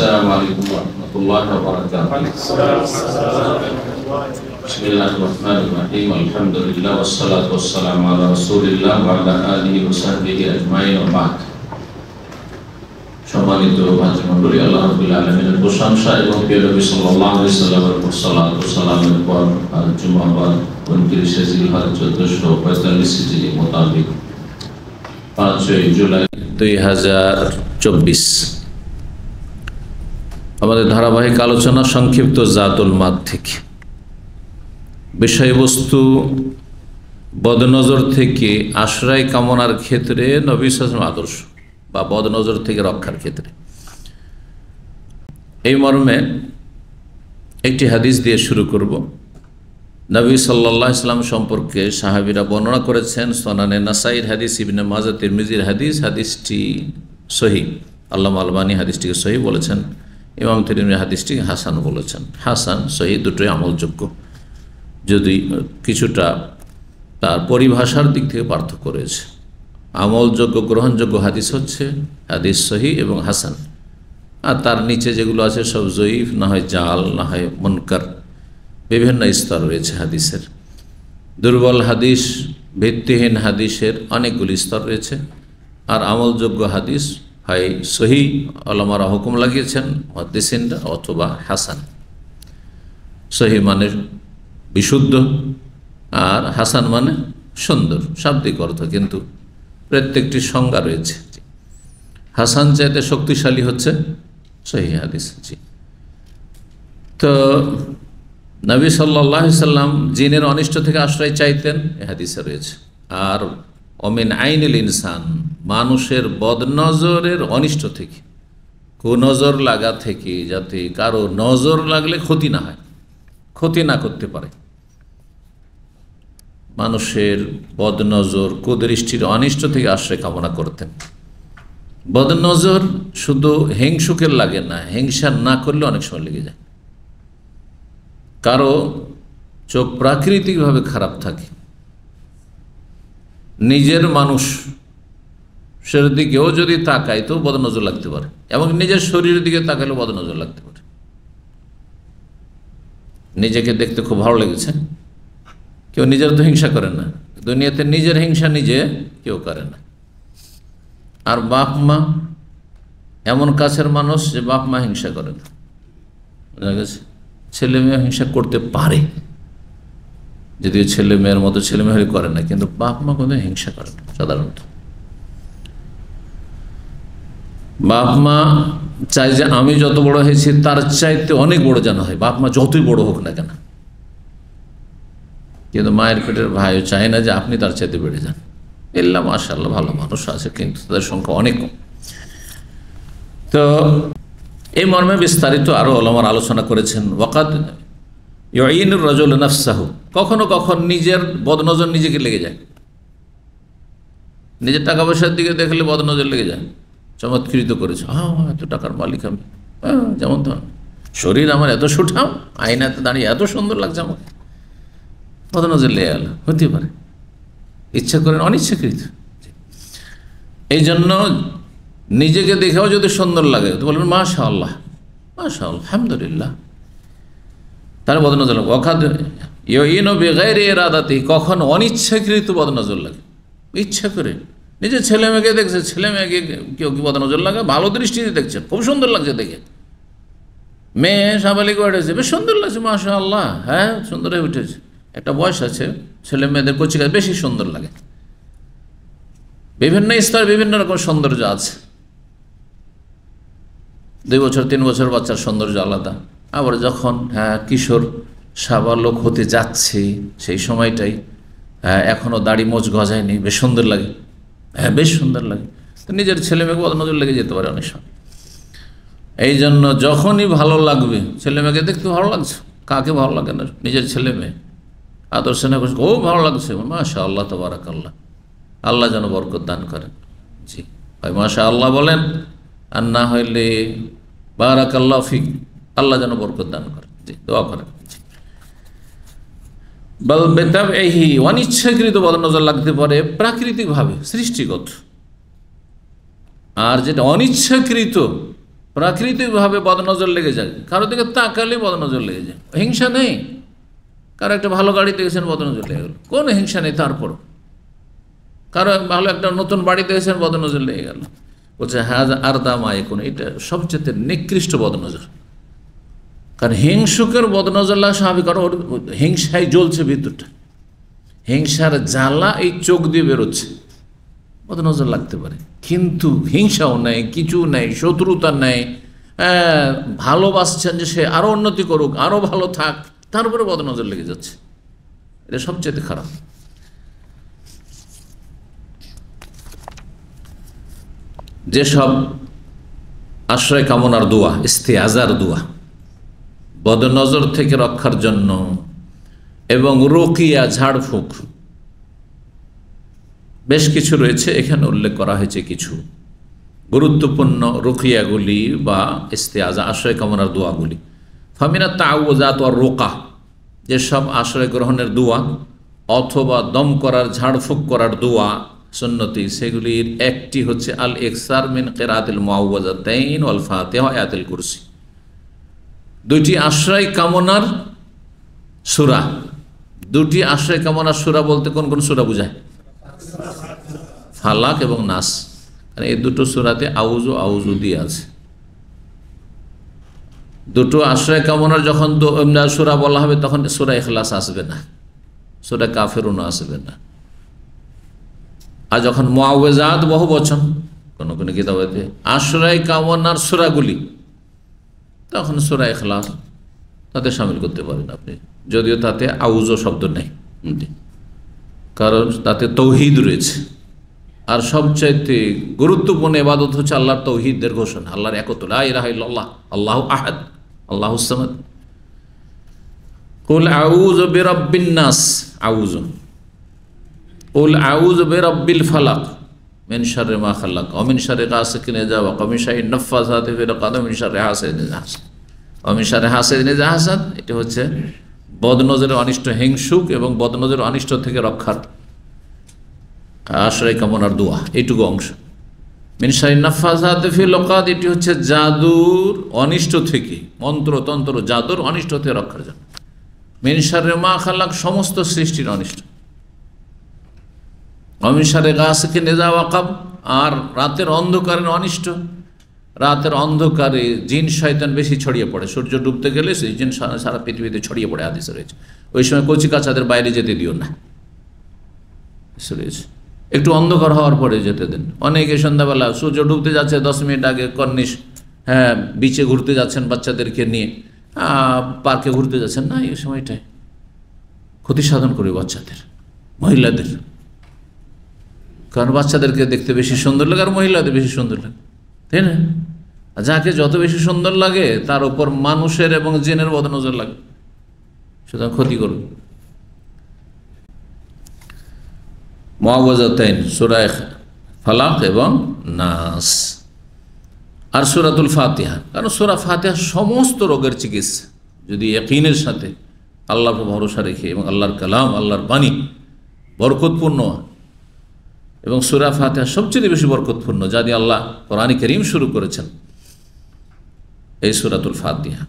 السلام عليكم ورحمة الله وبركاته. بسم الله الرحمن الرحيم. الحمد لله والصلاة والسلام على رسول الله وعلى آله وصحبه أجمعين وبعد. সম্মানিত ভাতৃমণ্ডলী, আল্লাহ রাব্বুল আলামিনের প্রশংসা এবং প্রিয় নবী সাল্লাল্লাহু আলাইহি ওয়াসাল্লামের উপর সালাত ও সালামের পর জুমাবার 29 জিলহজ 1445 হিজরি মোতাবেক 5 জুলাই 2024 আমাদের ধারাবাহিক আলোচনা সংক্ষিপ্ত জাতুল মাদ থেকে। বিষয়বস্তু বদনজর থেকে আশ্রয় কামনার ক্ষেত্রে নবী সাল্লাল্লাহু আলাইহি ওয়াসাল্লাম আদর্শ বা বদনজর থেকে রক্ষার ক্ষেত্রে। এই মর্মে একটি হাদিস দিয়ে শুরু করব। নবী সাল্লাল্লাহু আলাইহি ওয়াসাল্লাম সম্পর্কে সাহাবীরা বর্ণনা করেছেন সুনানে নাসাইর হাদিস, ইবনে মাজাহ, তিরমিজির হাদিস। হাদিসটি সহিহ। আল্লামা আলবানী হাদিসটিকে সহিহ বলেছেন, ইমাম তিরমিজি হাদিসটিকে হাসান বলেছেন। হাসান সহিহ দুটোই আমলযোগ্য, যদি কিছুটা তার পরিভাষার দিক থেকে পার্থক্য রয়েছে। আমলযোগ্য গ্রহণযোগ্য হাদিস হচ্ছে হাদিস সহিহ এবং হাসান, আর তার নিচে যেগুলো আছে সব জয়ীফ, না হয় জাল, না হয় মুনকার, বিভিন্ন স্তর রয়েছে হাদিসের। দুর্বল হাদিস, ভিত্তিহীন হাদিসের অনেকগুলি স্তর রয়েছে। আর আমলযোগ্য হাদিস হয় সহিহ, ওলামারা হুকুম লাগিয়েছেন মুহাদ্দিসিনরা, অথবা হাসান। সহিহ মানে বিশুদ্ধ, আর হাসান মানে সুন্দর, শাব্দিক অর্থ, কিন্তু প্রত্যেকটি সংজ্ঞা রয়েছে। হাসান চাইতে শক্তিশালী হচ্ছে সহিহ হাদিস। জি, তো নবী সাল্লাল্লাহু আলাইহি ওয়াসাল্লাম জিনের অনিষ্ট থেকে আশ্রয় চাইতেন, এ হাদিসে রয়েছে। আর অমিন আইনিল ইনসান, মানুষের বদনজরের অনিষ্ট থেকে, কুনজর লাগা থেকে, যাতে কারো নজর লাগলে ক্ষতি না হয়, ক্ষতি না করতে পারে। মানুষের বদনজর, কুদৃষ্টির অনিষ্ট থেকে আশ্রয় কামনা করতেন। বদনজর শুধু হিংসুকের লাগে না, হিংসা না করলে অনেক সময় লেগে যায়। কারো চোখ প্রাকৃতিকভাবে খারাপ থাকে, নিজের মানুষের দিকেও যদি তাকায় তো বদনজর লাগতে পারে, এবং নিজের শরীরের দিকে তাকালেও বদনজর লাগতে পারে। নিজেকে দেখতে খুব ভালো লেগেছে, কেউ নিজের তো হিংসা করে না, দুনিয়াতে নিজের হিংসা নিজে কেউ করে না। আর বাপ মা এমন কাছের মানুষ যে বাপ মা হিংসা করে না, বোঝা গেছে। ছেলে মেয়ে হিংসা করতে পারে, যদিও ছেলে মেয়ের মতো ছেলে মেয়ে করে না, কিন্তু বাপ মা কোনো হিংসা করে না সাধারণত। বাপ মা চাই যে আমি যত বড় হয়েছি তার চাইতে অনেক বড় যেন হয়, বাপ মা যতই বড় হোক না কেন। কিন্তু মায়ের পেটের ভাইও চায় না যে আপনি তার চাইতে বেড়ে যান। এল্লা মাশাআল্লাহ ভালো মানুষ আছে, কিন্তু তাদের সংখ্যা অনেক কম। তো এই মর্মে বিস্তারিত আরও ওলামার আলোচনা করেছেন। ওয়াকাদ ইউইনুর রাজুল নাফসাহু, কখনো কখন নিজের বদনজর নিজেকে লেগে যায়। নিজের টাকা পয়সার দিকে দেখলে বদনজর লেগে যায়, চমৎকৃত করেছে, এত টাকার মালিক আমি, যেমন তো শরীর আমার এত সুঠাম, আয়নাতে দাঁড়িয়ে এত সুন্দর লাগছে আমাকে, বদনজর লেগে গেল। হতে পারে ইচ্ছা করেন, অনিচ্ছাকৃত। এই জন্য নিজেকে দেখেও যদি সুন্দর লাগে তো বলবেন মাশাআল্লাহ, মাশাআল্লাহ, আলহামদুলিল্লাহ, তার বদনজর লাগে। ওয়াকাদ ইউইনু বিগাইরি ইরাদাতি, কখন অনিচ্ছাকৃত বদনজর লাগে, ইচ্ছা করে। নিজের ছেলে মেয়েকে দেখছে, ছেলে মেয়েকে কেউ কি বদনজর লাগে, ভালো দৃষ্টিতে দেখছেন, খুব সুন্দর লাগছে দেখে। মেয়ে সাবালিক উঠেছে, বেশ সুন্দর লাগছে, মাশাআল্লাহ, হ্যাঁ সুন্দর হয়ে উঠেছে। একটা বয়স আছে, ছেলে মেয়েদের কচিকায় বেশি সুন্দর লাগে। বিভিন্ন স্তর, বিভিন্ন রকম সৌন্দর্য আছে। 2 বছর 3 বছর বাচ্চার সৌন্দর্য আলাদা। আবার যখন কিশোর সাবালক হতে যাচ্ছে, সেই সময়টাই এখনও দাড়ি মোচ গজায়নি, বেশ সুন্দর লাগে, বেশ সুন্দর লাগে। তো নিজের ছেলে মেয়েকে বদনজর লেগে যেতে পারে অনেক সময়। এই জন্য যখনই ভালো লাগবে, ছেলে মেয়েকে দেখতে ভালো লাগছে, কাকে ভালো লাগে না, নিজের ছেলে মেয়ে আদর্শ না করছে, খুব ভালো লাগছে, মাশাআল্লাহ, তাবারাকাল্লাহ, আল্লাহ যেন বরকত দান করেন। জি, হয় মাশাআল্লাহ বলেন, আর না হইলে বারাকাল্লাহ ফিক, আল্লাহ যেন বরকত দান করেন। জি, দোয়া করেন। বল বেতাব, এই অনিচ্ছাকৃত বদনজর লাগতে পারে প্রাকৃতিকভাবে, সৃষ্টিগত। আর যেটা অনিচ্ছাকৃত প্রাকৃতিকভাবে বদনজর লেগে যায়, কারো দিকে তাকালে বদনজর লেগে যায়। হিংসা নেই, কারো একটা ভালো গাড়ি দেখেছেন বদনজর লেগে গেল, কোনো হিংসা নেই। তারপরও কারো ভালো একটা নতুন বাড়ি দেখেছেন বদনজর লেগে গেল, বলছে হ্যাঁ আর দাম আয় কোনো, এটা সবচেয়ে নিকৃষ্ট বদনজর। কারণ হিংসুকের বদনজর লাগা স্বাভাবিক, কারণ ওর হিংসায় জ্বলছে ভিতরটা, হিংসার জ্বালা এই চোখ দিয়ে বেরোচ্ছে, বদনজর লাগতে পারে। কিন্তু হিংসাও নেই, কিছু নেই, শত্রুতা নেই, ভালোবাসছেন যে সে আরও উন্নতি করুক, আরও ভালো থাক, তার উপরে বদনজর লেগে যাচ্ছে, এটা সবচেয়ে খারাপ। যেসব আশ্রয় কামনার দোয়া, ইস্তেআজার দোয়া, বদনজর থেকে রক্ষার জন্য, এবং রুকিয়া ঝাড়ফুঁক, বেশ কিছু রয়েছে, এখানে উল্লেখ করা হয়েছে কিছু গুরুত্বপূর্ণ রুকিয়াগুলি বা ইস্তেআজা, আশ্রয় কামনার দোয়াগুলি। ফামিনা তাআউযাত ওয়ার রুকা, যেসব আশ্রয় গ্রহণের দোয়া অথবা দম করার, ঝাড়ফুঁক করার দোয়া সুন্নতি, সেগুলির একটি হচ্ছে আল ইকসার মিন কিরাআতিল মুআউযাতাইন ওয়াল ফাতিহা ওয়া আয়াতুল কুরসি। দুটি আশ্রয় কামনার সূরা, দুটি আশ্রয় কামনার সূরা বলতে কোন কোন সূরা বোঝায়? ফালাক এবং নাস, এই দুটো সূরাতে আউযু আউযু দিয়ে আছে। দুটো আশ্রয় কামনার যখন সূরা বলা হবে তখন সূরা ইখলাস আসবে না, সূরা কাফিরুন আসবে না। আর যখন মুআউযাত বহু বচন কোন কোন কিতাবেতে আশ্রয় কামনার সূরাগুলি, তখন সূরা ইখলাস তাতে শামিল করতে পারেন আপনি, যদিও তাতে আউযু শব্দ নেই, কারণ তাতে তৌহিদ রয়েছে। আর সবচাইতে গুরুত্বপূর্ণ ইবাদত হচ্ছে আল্লাহর তৌহিদের ঘোষণা, আল্লাহর একত্ব, লা ইলাহা ইল্লাল্লাহ, আল্লাহু আহাদ, আল্লাহুস সামাদ। কুল আউযু বিরাব্বিন নাস, আউযু, কুল আউযু বিরাব্বিল ফালাক মিন শাররি মা খালাক ওয়া মিন শাররি গাসিকিন ইযা ওয়াকা ওয়া মিন শাররি নাফফাসাতি ফিল উকাদ ওয়া মিন শাররি হাসিদিন ইযা হাসাদ ওয়া মিন শাররি হাসিদিন ইযা হাসাদ। এটা হচ্ছে বদনজরের অনিষ্ট, হিংসুক এবং বদনজরের অনিষ্ট থেকে রক্ষার আশ্রয় কামনার দোয়া, এইটুকু অংশ। মিন শাররি নাফফাসাতি ফিল উকাদ, এটি হচ্ছে জাদুর অনিষ্ট থেকে, মন্ত্রতন্ত্র জাদুর অনিষ্ট থেকে রক্ষার জন্য। মিন শাররি মা খালাক, সমস্ত সৃষ্টির অনিষ্ট। ওয়া মিন শাররি গাসিকিন ইযা ওয়াকাব, আর রাতের অন্ধকারের অনিষ্ট। রাতের অন্ধকারে জিন শয়তান বেশি ছড়িয়ে পড়ে, সূর্য ডুবতে গেলে সেই জিন সারা পৃথিবীতে ছড়িয়ে পড়ে, হাদিসে রয়েছে। ওই সময় কচি কাচাদের বাইরে যেতে দিও না, রয়েছে। একটু অন্ধকার হওয়ার পরে যেতে দেন। অনেকে সন্ধ্যাবেলা সূর্য ডুবতে যাচ্ছে 10 মিনিট আগে কর্নিশ, বিচে ঘুরতে যাচ্ছেন বাচ্চাদেরকে নিয়ে, পার্কে ঘুরতে যাচ্ছেন না, এই সময়টায় ক্ষতি সাধন করে বাচ্চাদের, মহিলাদের। কারণ বাচ্চাদেরকে দেখতে বেশি সুন্দর লাগে আর মহিলাদের বেশি সুন্দর লাগে, তাই না? যাকে যত বেশি সুন্দর লাগে তার উপর মানুষের এবং জিনের বদনজর লাগে, সুতরাং ক্ষতি করবে। মুআউযাতাইন, সূরা ফালাক এবং নাস, আর সূরাতুল ফাতিহা। কারণ সূরা ফাতিহা সমস্ত রোগের চিকিৎসা, যদি ইয়াকিনের সাথে আল্লাহর ভরসা রেখে, এবং আল্লাহর কালাম, আল্লাহর বাণী বরকতপূর্ণ, এবং সূরা ফাতিহা সবচেয়ে বেশি বরকতপূর্ণ, যা দিয়ে আল্লাহ কোরআনে কারীম শুরু করেছেন, এই সূরাতুল ফাতিহা।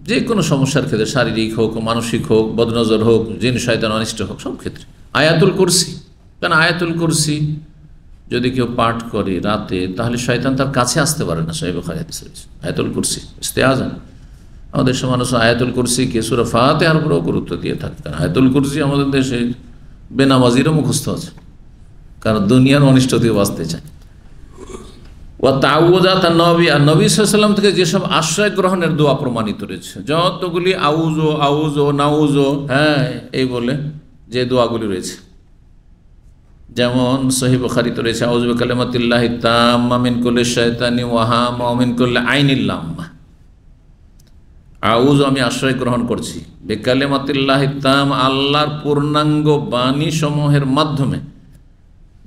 যে কোনো সমস্যার ক্ষেত্রে, শারীরিক হোক, মানসিক হোক, বদনজর হোক, জিন শয়তান অনিষ্ট হোক, সব ক্ষেত্রে। আয়াতুল কুরসি, কারণ আয়াতুল কুরসি যদি কেউ পাঠ করে রাতে, তাহলে শয়তান তার কাছে আসতে পারে না। সহিহ বুখারী হাদিস রয়েছে আয়াতুল কুরসি ইস্তেআজা। আমাদের সব মানুষ আয়াতুল কুরসিকে সূরা ফাতিহার উপরেও গুরুত্ব দিয়ে থাকে, কারণ আয়াতুল কুরসি আমাদের দেশে বেনামাজিরও মুখস্থ আছে, কারণ দুনিয়ার অনিষ্ট থেকে বাঁচতে চায়। ওয়া তাআউযাত নবী, আর নবী সাল্লাল্লাহু আলাইহি ওয়াসাল্লাম থেকে যেসব আশ্রয় গ্রহণের দোয়া প্রমাণিত রয়েছে, যতগুলি আউযু আউযু নাউযু, এই বলে যে দোয়াগুলি রয়েছে, যেমন সহিহ বুখারীতে রয়েছে আউযু বিকালিমাতিল্লাহি তাম্মা মিন কুল্লি শাইতানি ওয়া হামা ওয়া মিন কুল্লি আইনিল লাম্মা। আউযু, আমি আশ্রয় গ্রহণ করছি, বিকালিমাতিল্লাহি তাম্মা, আল্লাহর পূর্ণাঙ্গ বাণী সমূহের মাধ্যমে,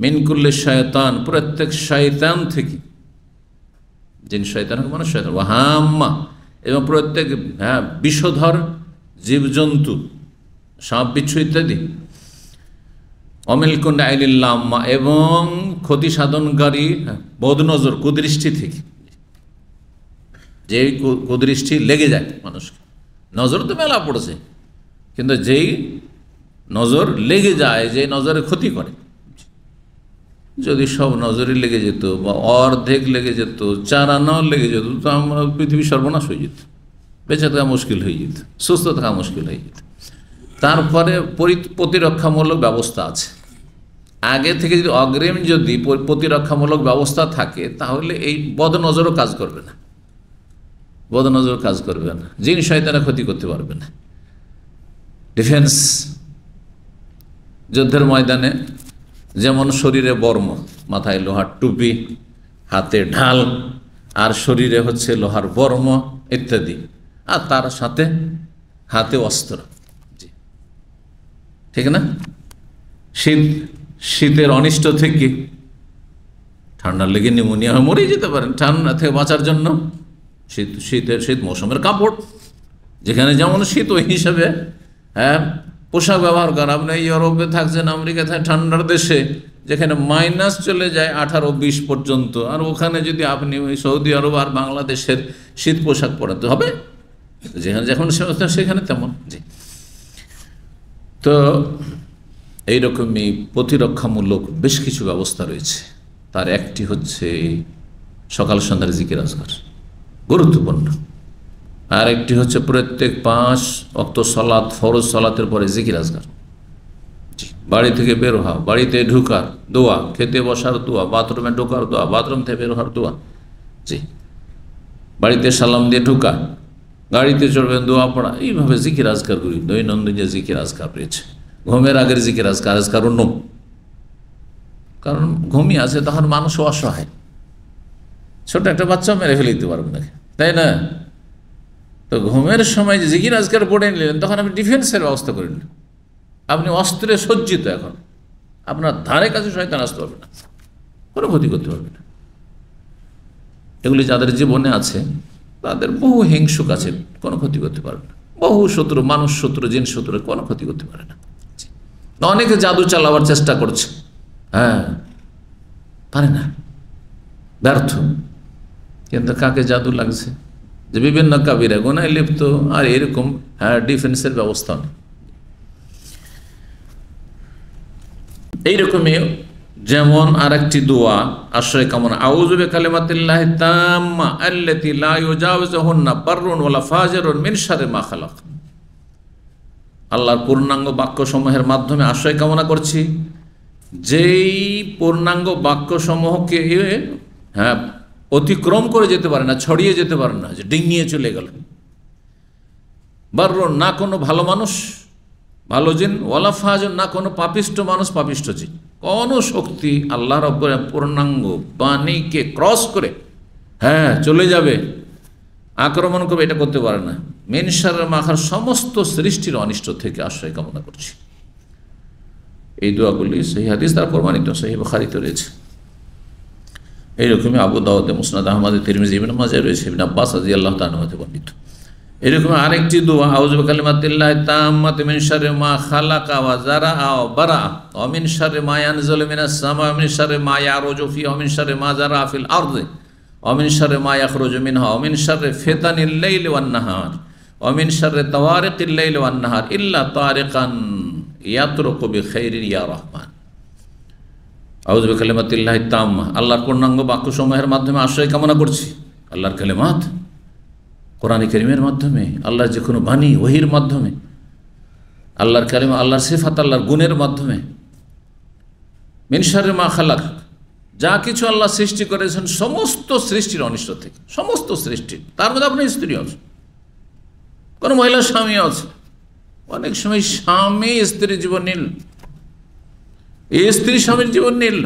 মিন কুল্লি শায়তান, প্রত্যেক শয়তান থেকে, জিন শয়তান হোক মানে শয়তান, ওয়া হাম্মা, এবং প্রত্যেক বিষধর জীবজন্তু, সাপ বিচ্ছু ইত্যাদি, অমিল কুন্ড আইনিল লাম্মা, এবং ক্ষতি সাধনকারী বদনজর, কুদৃষ্টি থেকে। যে কুদৃষ্টি লেগে যায় মানুষকে। নজর তো মেলা পড়েছে, কিন্তু যেই নজর লেগে যায়, যে নজরে ক্ষতি করে, যদি সব নজরে লেগে যেত বা অর্ধেক লেগে যেত, 4 আনাও লেগে যেত, তো আমার পৃথিবী সর্বনাশ হয়ে যেত, বেঁচে থাকা মুশকিল হয়ে যেত, সুস্থ থাকা মুশকিল হয়ে যেত। তারপরে প্রতিরক্ষামূলক ব্যবস্থা আছে। আগে থেকে যদি অগ্রিম যদি প্রতিরক্ষামূলক ব্যবস্থা থাকে, তাহলে এই বদনজরও কাজ করবে না, বদনজর কাজ করবে না, জিন শয়তানের ক্ষতি করতে পারবে না। ডিফেন্স যুদ্ধের ময়দানে যেমন শরীরে বর্ম, মাথায় লোহার টুপি, হাতে ঢাল, আর শরীরে হচ্ছে লোহার বর্ম ইত্যাদি, আর তার সাথে হাতে অস্ত্র, ঠিক না? শীতের অনিষ্ট থেকে, ঠান্ডা লেগে নিউমোনিয়া হয়ে মরেই যেতে পারেন, ঠান্ডা থেকে বাঁচার জন্য শীত মৌসুমের কাপড়, যেখানে যেমন শীত ওই হিসাবে পোশাক ব্যবহার করা। আপনি ইউরোপে থাকছেন, আমেরিকায় থাকছেন, ঠান্ডার দেশে, যেখানে মাইনাস চলে যায় 18-20 পর্যন্ত, আর ওখানে যদি আপনি ওই সৌদি আরব আর বাংলাদেশের শীত পোশাক পরাতে হবে, যেখানে যখন সেখানে তেমন। জি, তো এইরকমই প্রতিরক্ষামূলক বেশ কিছু ব্যবস্থা রয়েছে। তার একটি হচ্ছে সকাল সন্ধ্যার জিকির আজকার, গুরুত্বপূর্ণ। আর একটি হচ্ছে প্রত্যেক 5 ওয়াক্ত সালাত, ফরজ সালাতের পরে জিকির আজকার। বাড়ি থেকে বের হওয়া, বাড়িতে ঢুকার দোয়া, খেতে বসার দোয়া, বাথরুমে ঢোকার দোয়া, বাথরুম থেকে বের হওয়ার দোয়া, জি, বাড়িতে সালাম দিয়ে ঢুকা, গাড়িতে চড়বেন দোয়া পড়া, এইভাবে জিকির আজকার করি। দৈনন্দিন যে জিকির আজকার রয়েছে, ঘুমের আগের জিকির আজকার, আজকার অন্য, কারণ ঘুমিয়ে আছে তখন মানুষ অসহায়, ছোট একটা বাচ্চাও মেরে ফেলে দিতে পারবে না, তাই না? তো ঘুমের সময় যে জিকির আজকার পড়ে নিলেন, তখন আপনি ডিফেন্সের ব্যবস্থা করে নিলেন, আপনি অস্ত্রে সজ্জিত, এখন আপনার ধারে কাছে শয়তান আসতে পারবে না, কোনো ক্ষতি করতে পারবে না। এগুলি যাদের জীবনে আছে তাদের বহু হিংসুক আছে, কোনো ক্ষতি করতে পারবে না। বহু শত্রু, মানুষ শত্রু, জিন শত্রু, কোনো ক্ষতি করতে পারে না। অনেকে জাদু চালাবার চেষ্টা করছে, পারে না, ব্যর্থ। কিন্তু কাকে জাদু লাগছে? যে বিভিন্ন কাবিরা গুনায় লিপ্ত, আর এরকম ডিফেন্সের ব্যবস্থা নেই। এইরকমই যেমন আর একটি দোয়া আশ্রয় কামনা, আউযু বিকালিমাতিল্লাহি তাম্মা আল্লাতী লা ইউজাওযুহুন্না বাররুন ওয়ালা ফাজিরুন মিন শাররি মা খালাক। আল্লাহর পূর্ণাঙ্গ বাক্যসমূহের মাধ্যমে আশ্রয় কামনা করছি, যেই পূর্ণাঙ্গ বাক্যসমূহকে অতিক্রম করে যেতে পারে না, ছড়িয়ে যেতে পারে না, যে ডিঙিয়ে চলে গেল। বাররুন, না কোনো ভালো মানুষ, ভালো জিন, ওয়ালা ফাজির, না কোনো পাপিষ্ট মানুষ, পাপিষ্ট জিন, কোনো শক্তি আল্লাহ রাব্বুল পূর্ণাঙ্গ বাণীকে ক্রস করে চলে যাবে, আক্রমণ করবে, এটা করতে পারে না। মিন শাররি মা খালাক, সমস্ত সৃষ্টির অনিষ্ট থেকে আশ্রয় কামনা করছি। এই দোয়াগুলি সহিহ হাদিস দ্বারা প্রমাণিত, সহিহ বুখারীতে রয়েছে। এইরকমই আবু দাউদে, মুসনাদ আহমদে, তিরমিজি, ইবনে মাজাহ রয়েছে, ইবনে আব্বাস রাদিয়াল্লাহু তাআলা হতে বর্ণিত। এরকম আরেকটি দোয়া, আউযু বিকালিমাতিল্লাহি তাম্মাতি মিন শাররি মা খালাকা ওয়া যারাআ ওয়া বারাআ ওয়া মিন শাররি মা ইয়ানজিলু মিনাস সামা'i ওয়া মিন শাররি মা ইয়ারুজু ফিহি ওয়া মিন শাররি মা যারাআ ফিল আরদি ওয়া মিন শাররি মা ইয়াখরুজু মিনহা ওয়া মিন শাররি ফিতানিল লাইলি ওয়ান নাহার ওয়া মিন শাররি তাওয়ারিকিল লাইলি ওয়ান নাহার ইল্লা তারিকান ইয়াতরুকু বিখাইরিন ইয়া রাহমান। আউযু বিকালিমাতিল্লাহি তাম্মা, আল্লাহর পূর্ণাঙ্গ বাক্যসমূহের মাধ্যমে আশ্রয় কামনা করছি। আল্লাহর কালিমাত, কোরআনে কারীমের মাধ্যমে, আল্লাহর যে কোনো বাণী, ওহীর মাধ্যমে, আল্লাহর কালিমা, আল্লাহর সিফাত, আল্লাহর গুণের মাধ্যমে। মিন শাররি মা খালাক, যা কিছু আল্লাহ সৃষ্টি করেছেন সমস্ত সৃষ্টির অনিষ্ট থেকে, সমস্ত সৃষ্টির, তার মধ্যে আপনার স্ত্রী আছে, কোনো মহিলার স্বামী আছে। অনেক সময় স্বামী স্ত্রীর জীবন নিল, এই স্ত্রী স্বামীর জীবন নিল।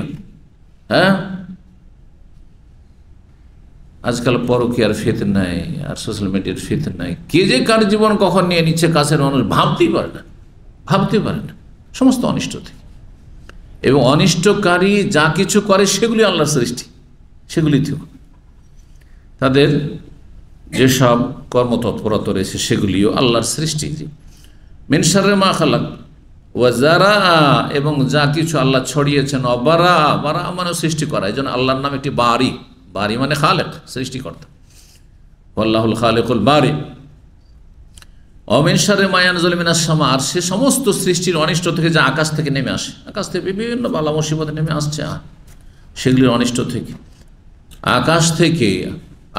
আজকাল পরকীয়ার ফিতনায় আর সোশ্যাল মিডিয়ার ফিতনায় কে যে কার জীবন কখন নিয়ে নিচ্ছে কাছের মানুষ ভাবতেই পারে না, ভাবতেই পারে না, সমস্ত অনিষ্ট থেকে। এবং অনিষ্টকারী যা কিছু করে সেগুলি আল্লাহর সৃষ্টি, সেগুলি থেকে তাদের যেসব কর্মতৎপরতা রয়েছে সেগুলিও আল্লাহর সৃষ্টি। মিন শাররি মা খালাক ওয়া যারাআ, এবং যা কিছু আল্লাহ ছড়িয়েছেন, অবারা, বারা মানে সৃষ্টি করা, এই জন্য আল্লাহর নাম একটি বারি, বারি মানে খালেক, সৃষ্টিকর্তা। আল্লাহুল খালিকুল বারি। অমিন শাররি মা ইয়ানজিলু মিনাস সামা, আর সে সমস্ত সৃষ্টির অনিষ্ট থেকে যা আকাশ থেকে নেমে আসে, আকাশ থেকে বিভিন্ন বালা মুসিবত নেমে আসছে, সেগুলির অনিষ্ট থেকে, আকাশ থেকে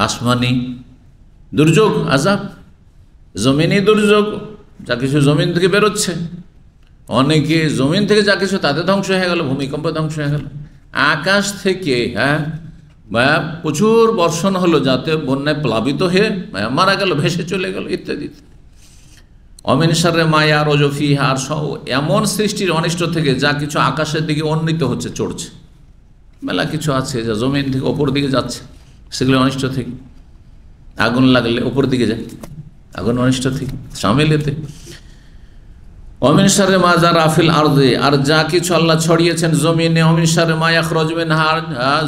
আসমানি দুর্যোগ আযাব, জমিনি দুর্যোগ, যা কিছু জমিন থেকে বেরোচ্ছে, অনেকে জমিন থেকে যা কিছু তাতে ধ্বংস হয়ে গেল, ভূমিকম্পে ধ্বংস হয়ে গেল। আকাশ থেকে প্রচুর বর্ষণ হলো, যাতে বন্যায় প্লাবিত হয়ে মারা গেল, ভেসে চলে গেল, ইত্যাদি। অমিন শাররি মা ইয়ারজু ফিহা, আর এমন সৃষ্টির অনিষ্ট থেকে যা কিছু আকাশের দিকে উন্নীত হচ্ছে, চড়ছে, মেলা কিছু আছে যা জমিন থেকে ওপর দিকে যাচ্ছে, সেগুলো অনিষ্ট থেকে। আগুন লাগলে ওপর দিকে যায়, আগুন অনিষ্ট থেকে শামিলেতে। অমিন শাররি মা যারা ফিল আরদি, আর যা কিছু আল্লাহ ছড়িয়েছেন জমিনে, অমিন শাররি মা ইয়াখরুজু মিনহা,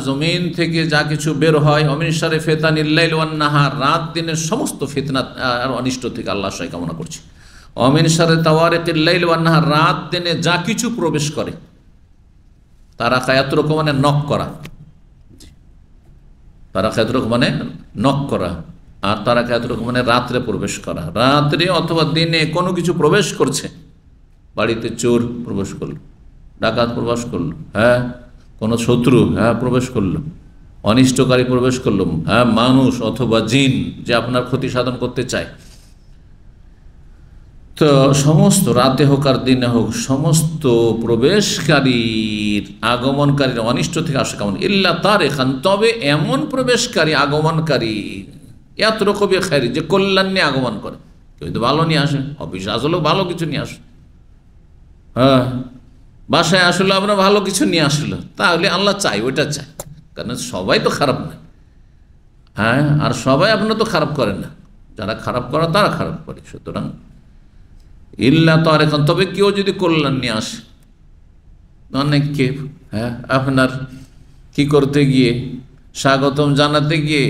জমিন থেকে যা কিছু বের হয়, অমিন শাররি ফিতানিল লাইল ওয়ান নাহার, রাত দিনের সমস্ত ফিতনা আর অনিষ্ট থেকে আল্লাহ আশ্রয় কামনা করছি। অমিন শাররি তাওয়ারিকিল লাইল ওয়ান নাহার, রাত দিনে যা কিছু প্রবেশ করে, তারা কায়াতুরক মানে নক করা, তারা কায়াতুরক মানে নক করা, আর তারা কায়াতুরক মানে রাত্রে প্রবেশ করা। রাত্রে অথবা দিনে কোনো কিছু প্রবেশ করছে, বাড়িতে চোর প্রবেশ করলো, ডাকাত প্রবেশ করলো, কোনো শত্রু প্রবেশ করলো, অনিষ্টকারী প্রবেশ করলো, মানুষ অথবা জিন যে আপনার ক্ষতি সাধন করতে চায়, তো সমস্ত রাতে হোক আর দিনে হোক সমস্ত প্রবেশকারীর আগমনকারীর অনিষ্ট থেকে আসে কেমন ইল্লা তার এখান, তবে এমন প্রবেশকারী আগমনকারী এত রকমের খায়রি যে কল্যাণ নিয়ে আগমন করে, কেউ তো ভালো নিয়ে আসে, অফিসে আসলেও ভালো কিছু নিয়ে আসে, বাসায় আসলে আমরা ভালো কিছু নিয়ে আসলো, তাহলে আল্লাহ চাই, ওইটা চাই, কারণ সবাই তো খারাপ না, আর সবাই আপনার তো খারাপ করেন না, যারা খারাপ করে তারা খারাপ করে। সুতরাং ইল্লা তো আর এখন, তবে কেউ যদি কল্যাণ নিয়ে আসে, অনেককে আপনার কি করতে গিয়ে, স্বাগতম জানাতে গিয়ে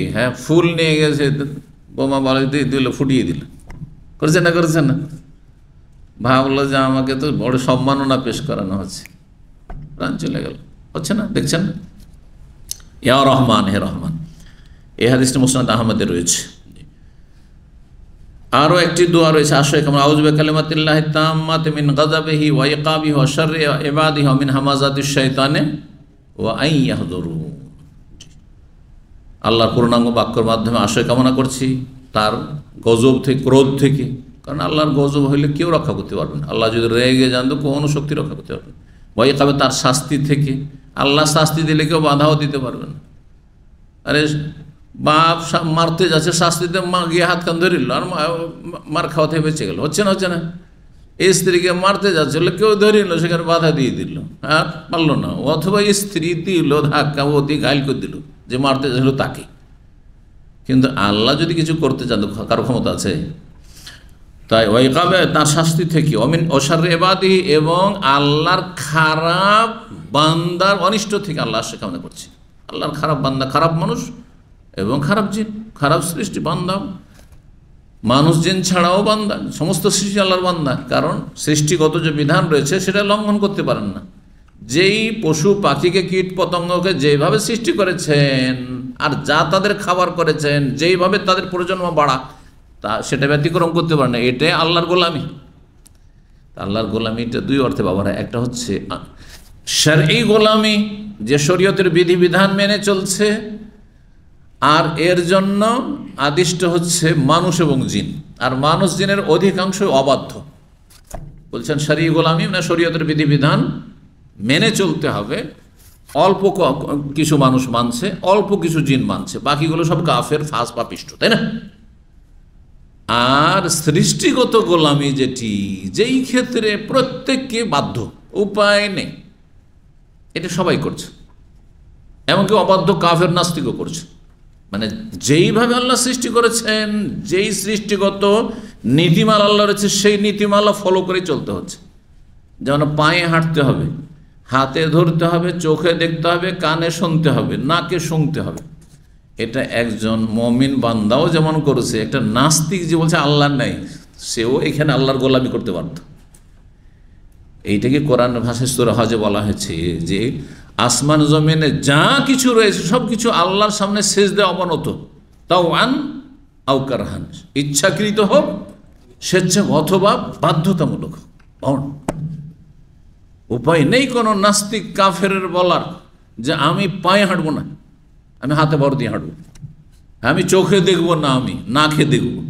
ফুল নিয়ে গেছে, বোমা বাড়ি দিয়ে দিল, ফুটিয়ে দিল, করেছে না, করেছে না, ভাবলো যে আমাকে তো বড় সম্মাননা পেশ করানো হচ্ছে, প্রাণ চলে গেল, হচ্ছে না, দেখছেন। ইয়া রহমান, হে রহমান, এই হাদিসটি মুসনাদ আহমদে রয়েছে। আরও একটি দোয়া রয়েছে, আশায়ে কামাল, আউযু বিকালিমাতিল্লাহি তাম্মাতি মিন গাযাবিহি ওয়া ইকাবিহি ওয়া শাররি ইবাদিহি ওয়া মিন হামাযাতিশ শাইতানি ওয়া আন ইয়াহযুরুন। আল্লাহর পূর্ণাঙ্গ বাক্যের মাধ্যমে আশায় কামনা করছি তার গজব থেকে, ক্রোধ থেকে, কারণ আল্লাহর গজব হইলে কেউ রক্ষা করতে পারবে না, আল্লাহ যদি রেগে যান তো কোনো শক্তি রক্ষা করতে পারবে না। ওয়া ইকাবে, তার শাস্তি থেকে, আল্লাহ শাস্তি দিলে কেউ বাধাও দিতে পারবে না। আরে বাপ মারতে যাচ্ছে, শাস্তিতে মা গিয়ে হাত কান ধরিল আর মার খাওয়া থেকে বেঁচে গেল, হচ্ছে না, হচ্ছে না। স্ত্রীকে মারতে যাচ্ছিল, কেউ ধরিল, সেখানে বাধা দিয়ে দিল, আর পারলো না, অথবা স্ত্রী দিল ধাক্কা, অতি ঘাইল করে দিল যে মারতে যাচ্ছিল তাকে। কিন্তু আল্লাহ যদি কিছু করতে চান, কারো ক্ষমতা আছে? তাই ওই কাবে, তার শাস্তি থেকে, অমিন ওশাররি ইবাদিহি, এবং আল্লাহর খারাপ বান্দার অনিষ্ট থেকে আল্লাহ আশ্রয় কামনা করছে। আল্লাহর খারাপ বান্দা, খারাপ মানুষ এবং খারাপ জিন, খারাপ সৃষ্টি, বান্দা মানুষ জিন ছাড়াও বান্দা, সমস্ত সৃষ্টি আল্লাহর বান্দা, কারণ সৃষ্টিগত যে বিধান রয়েছে সেটা লঙ্ঘন করতে পারেন না। যেই পশু পাখিকে, কীট পতঙ্গকে যেভাবে সৃষ্টি করেছেন আর যা তাদের খাবার করেছেন, যেইভাবে তাদের প্রজন্ম বাড়া, তা সেটা ব্যতিক্রম করতে পারে না, এটাই আল্লাহর গোলামি। আল্লাহর গোলামিটা দুই অর্থে ব্যবহার হয়, একটা হচ্ছে শরঈ গোলামি, যে শরীয়তের বিধিবিধান মেনে চলছে, আর এর জন্য আদিষ্ট হচ্ছে মানুষ এবং জিন, আর মানুষ জিনের অধিকাংশ অবাধ্য। বলছেন শরঈ গোলামি মানে শরীয়তের বিধিবিধান মেনে চলতে হবে, অল্প কিছু মানুষ মানছে, অল্প কিছু জিন মানছে, বাকিগুলো সব কাফের, ফাস, পাপিষ্ঠ, তাই না? আর সৃষ্টিগত গোলামি যেটি, যেই ক্ষেত্রে প্রত্যেককে বাধ্য, উপায় নেই, এটা সবাই করছে, এমনকি অবাধ্য কাফের নাস্তিকও করছে। মানে যেইভাবে আল্লাহ সৃষ্টি করেছেন, যেই সৃষ্টিগত নীতিমালা আল্লাহ রয়েছে, সেই নীতিমালা ফলো করে চলতে হচ্ছে। যেমন পায়ে হাঁটতে হবে, হাতে ধরতে হবে, চোখে দেখতে হবে, কানে শুনতে হবে, নাকে শুনতে হবে, এটা একজন মুমিন বান্দাও যেমন করেছে, একটা নাস্তিক যে বলছে আল্লাহ নাই, সেও এখানে আল্লাহর গোলামি করতে পারত। এইটাকে কোরআন ভাষায় সূরা হজে বলা হয়েছে যে আসমান জমিনে যা কিছু রয়েছে সব কিছু আল্লাহর সামনে সেজদা অবনত, তাওয়ান আউকারহান, ইচ্ছাকৃত হোক স্বেচ্ছা অথবা বাধ্যতামূলক হোক। উপায় নেই কোনো নাস্তিক কাফেরের বলার যে আমি পায়ে হাঁটবো না, আমি হাতে ভর দিয়ে হাঁটবো, আমি চোখে দেখবো না, আমি নাকে দেখবো,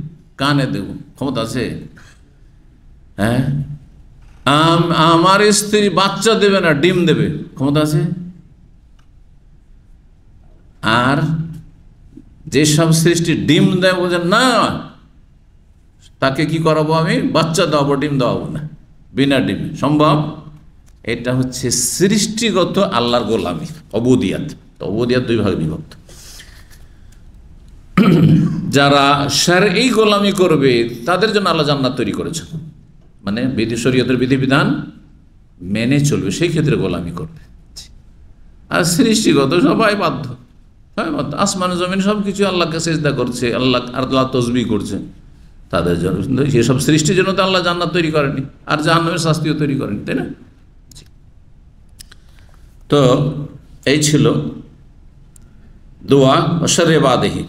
কানে দেখবো, ক্ষমতা আছে? হ্যাঁ, আমার স্ত্রী বাচ্চা দেবে না, ডিম দেবে, ক্ষমতা আছে? আর যেসব সৃষ্টি ডিম দেয় বলছেন না, তাকে কি করাবো, আমি বাচ্চা দেওয়াবো, ডিম দেওয়াবো না, বিনা ডিমে সম্ভব? এটা হচ্ছে সৃষ্টিগত আল্লাহর গোলামি, অবুদিয়াত। অবুদিয়াত দুই ভাগে বিভক্ত। যারা শারঈ গোলামি করবে তাদের জন্য আল্লাহ জান্নাত তৈরি করেছেন, মানে শরীয়তের বিধিবিধান মেনে চলবে, সেই ক্ষেত্রে গোলামি করবে। আর সৃষ্টিগত সবাই বাধ্য, আসমান জমিন সব কিছু আল্লাহকে সিজদা করছে, আল্লাহ তসবিহ করছে, তাদের জন্য সেসব সৃষ্টির জন্য তো আল্লাহ জান্নাত তৈরি করেনি, আর জাহান্নামের শাস্তিও তৈরি করেনি, তাই না? তো এই ছিল দোয়া শাররে বাদেহি।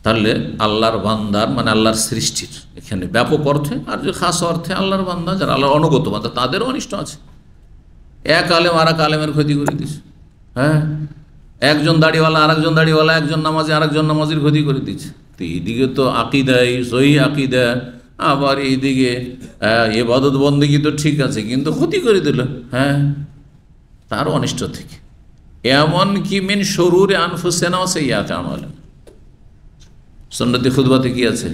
তাহলে আল্লাহর বান্দার মানে আল্লাহর সৃষ্টির এখানে ব্যাপক অর্থে, আর যে খাস অর্থে আল্লাহর বান্দা যারা আল্লাহর অনুগত বান্দা তাদেরও অনিষ্ট আছে। এক আলেম আর এক আলেমের ক্ষতি করে দিচ্ছে। হ্যাঁ, একজন দাড়িওয়ালা আর একজন দাড়িওয়ালা, একজন নামাজি আর একজন নামাজির ক্ষতি করে দিচ্ছে। তো এইদিকে তো আকিদাই সহি আকিদা, আবার এইদিকে ইবাদত বন্দেগী তো ঠিক আছে, কিন্তু ক্ষতি করে দিল। হ্যাঁ, তার অনিষ্ট থেকে। এমন কি মিন শুরুরি আনফুসিনা ওয়া সাইয়্যাতি আমালিনা, সুন্নতি খুতবাতে কি আছে?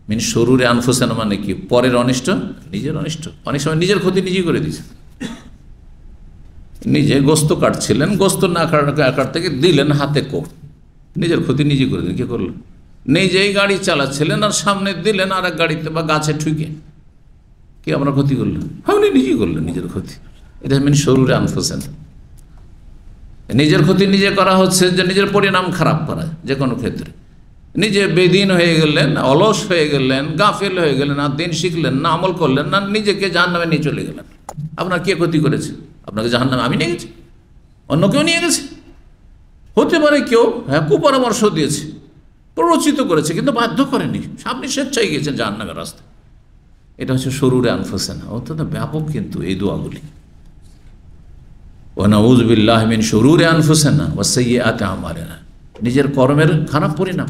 মিন শুরুরি আনফুসিনা মানে কি? পরের অনিষ্ট, নিজের অনিষ্ট। অনেক সময় নিজের ক্ষতি নিজেই করে দিচ্ছে। নিজে গোস্ত কাটছিলেন, গোস্ত না কাটতে গিয়ে দিলেন হাতে কোপ, নিজের ক্ষতি নিজে করে দিলেন। কী করলেন? নিজেই গাড়ি চালাচ্ছিলেন আর সামনে দিলেন আর এক গাড়িতে বা গাছে ঠুকে, কি আমরা ক্ষতি করলেন? আপনি নিজেই করলেন নিজের ক্ষতি। এটা মিন শুরুরি আনফুসিনা। নিজের ক্ষতি নিজে করা হচ্ছে যে নিজের পরিণাম খারাপ করা, যে কোনো ক্ষেত্রে। নিজে বেদিন হয়ে গেলেন, অলস হয়ে গেলেন, গাফেল হয়ে গেলেন, আর দিন শিখলেন না, আমল করলেন না, নিজেকে জাহান্নামে নিয়ে চলে গেলেন। আপনার কে ক্ষতি করেছে? আপনাকে জাহান্নামে আমি নিয়ে গেছি, অন্য কেউ নিয়ে গেছে, হতে পারে কেউ কুপরামর্শ দিয়েছে, প্ররোচিত করেছে, কিন্তু বাধ্য করেনি, আপনি স্বেচ্ছায় গিয়েছেন জাহান্নামের রাস্তায়। এটা হচ্ছে শুরুরে আনফুসিনা। অত্যন্ত ব্যাপক কিন্তু এই দোয়াগুলি। ওয়া নাউযু বিল্লাহি মিন শুরুরি আনফুসিনা ওয়া সাইয়্যাতি আমালিনা। নিজের কর্মের খারাপ পরিণাম,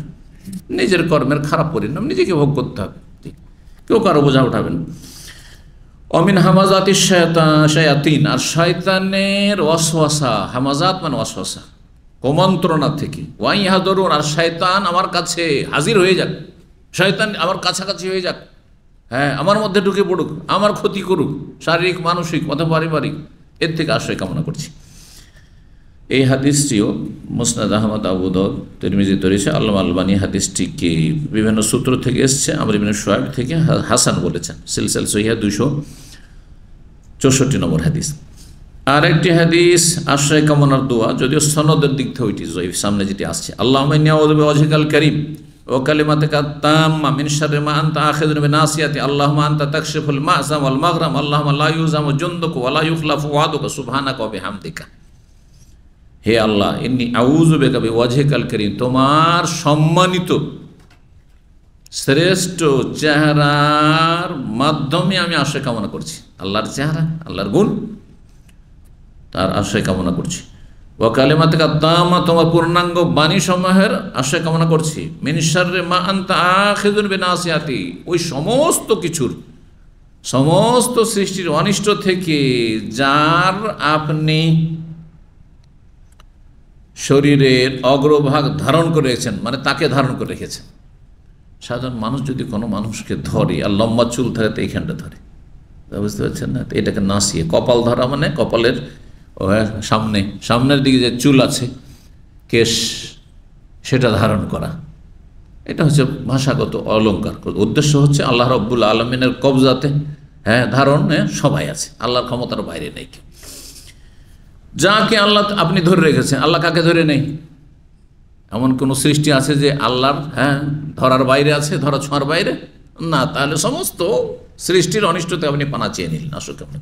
নিজের কর্মের খারাপ পরিণাম নিজেকে ভোগ করতে হবে, কেউ কারো বোঝা উঠাবেন। অমিন হামাজাতি শায়াতিন, আর শয়তানের ওয়াসওয়াসা, হামাজাত মানে ওয়াসওয়াসা, কুমন্ত্রণা থেকে। ওয়াই হাদরুন, আর শয়তান আমার কাছে হাজির হয়ে যাক, শয়তান আমার কাছাকাছি হয়ে যাক, হ্যাঁ, আমার মধ্যে ঢুকে পড়ুক, আমার ক্ষতি করুক, শারীরিক মানসিক অথবা পারিবারিক, এর থেকে আশ্রয় কামনা করছি। এই হাদিসটিও মুসনাদ আহমদ, আবু দাউদ, তিরমিজিতে রয়েছে। আল্লামা আলবানী হাদিসটিকে বিভিন্ন সূত্র থেকে এসছে, আমর ইবনে শুআয়ব থেকে হাসান বলেছেন। সিলসিলা সহিহা 264 নম্বর হাদিস। আর একটি হাদিস আশ্রয় কামনার দোয়া, যদিও সনদের দিক থেকে ওইটি জয়ীফ, সামনে যেটি আসছে, আল্লাহুম্মা ইন্নী আউযু বিওয়াজহিকাল কারীম ওয়া কালিমাতিকা তাম্মা মিন শাররি মা আনতা আখিযুন বিনাসিয়াতি, আল্লাহুম্মা আনতা তাকশিফুল মা'সাম ওয়াল মাগরাম, আল্লাহুম্মা লা ইউজামু জুনদুকা ওয়া লা ইউখলাফু ওয়া'দুকা সুবহানাকা ওয়া বিহামদিকা। হে আল্লাহ, ইন্নী আউযু বিকা বিওয়াজহিকাল কারীম, তোমার সম্মানিত শ্রেষ্ঠ চেহারার মাধ্যমে আমি আশ্রয় কামনা করছি। আল্লাহর চেহারা, আল্লাহর গুণ, তার আশ্রয় কামনা করছি। ওয়া কালিমাতিকা তাম্মা, তোমার পূর্ণাঙ্গ বাণী সমূহের আশ্রয় কামনা করছি। মিন শাররি মা আনতা আখিযুন বিনাসিয়াতি, ওই সমস্ত কিছুর, সমস্ত সৃষ্টির অনিষ্ট থেকে যার আপনি শরীরের অগ্রভাগ ধারণ করে রেখেছেন, মানে তাকে ধারণ করে রেখেছেন। সাধারণ মানুষ যদি কোনো মানুষকে ধরে আর লম্বা চুল ধরে, তো এইখানটা ধরে, বুঝতে পারছেন না? তো এটাকে নাসিয়ে, কপাল ধরা মানে কপালের সামনের দিকে যে চুল আছে, কেশ, সেটা ধারণ করা। এটা হচ্ছে ভাষাগত অলঙ্কার। উদ্দেশ্য হচ্ছে আল্লাহ রাব্বুল আলামিনের কবজাতে, ধারণ সবাই আছে, আল্লাহর ক্ষমতার বাইরে নেই কেউ। যাকে আল্লাহ আপনি ধরে রেখেছেন, আল্লাহ কাকে ধরে নেই? এমন কোনো সৃষ্টি আছে যে আল্লাহর ধরার বাইরে আছে, ধরা ছোঁয়ার বাইরে? না। তাহলে সমস্ত সৃষ্টির অনিষ্টতে আপনি পানা চেয়ে নিলেন, আসুক আপনি।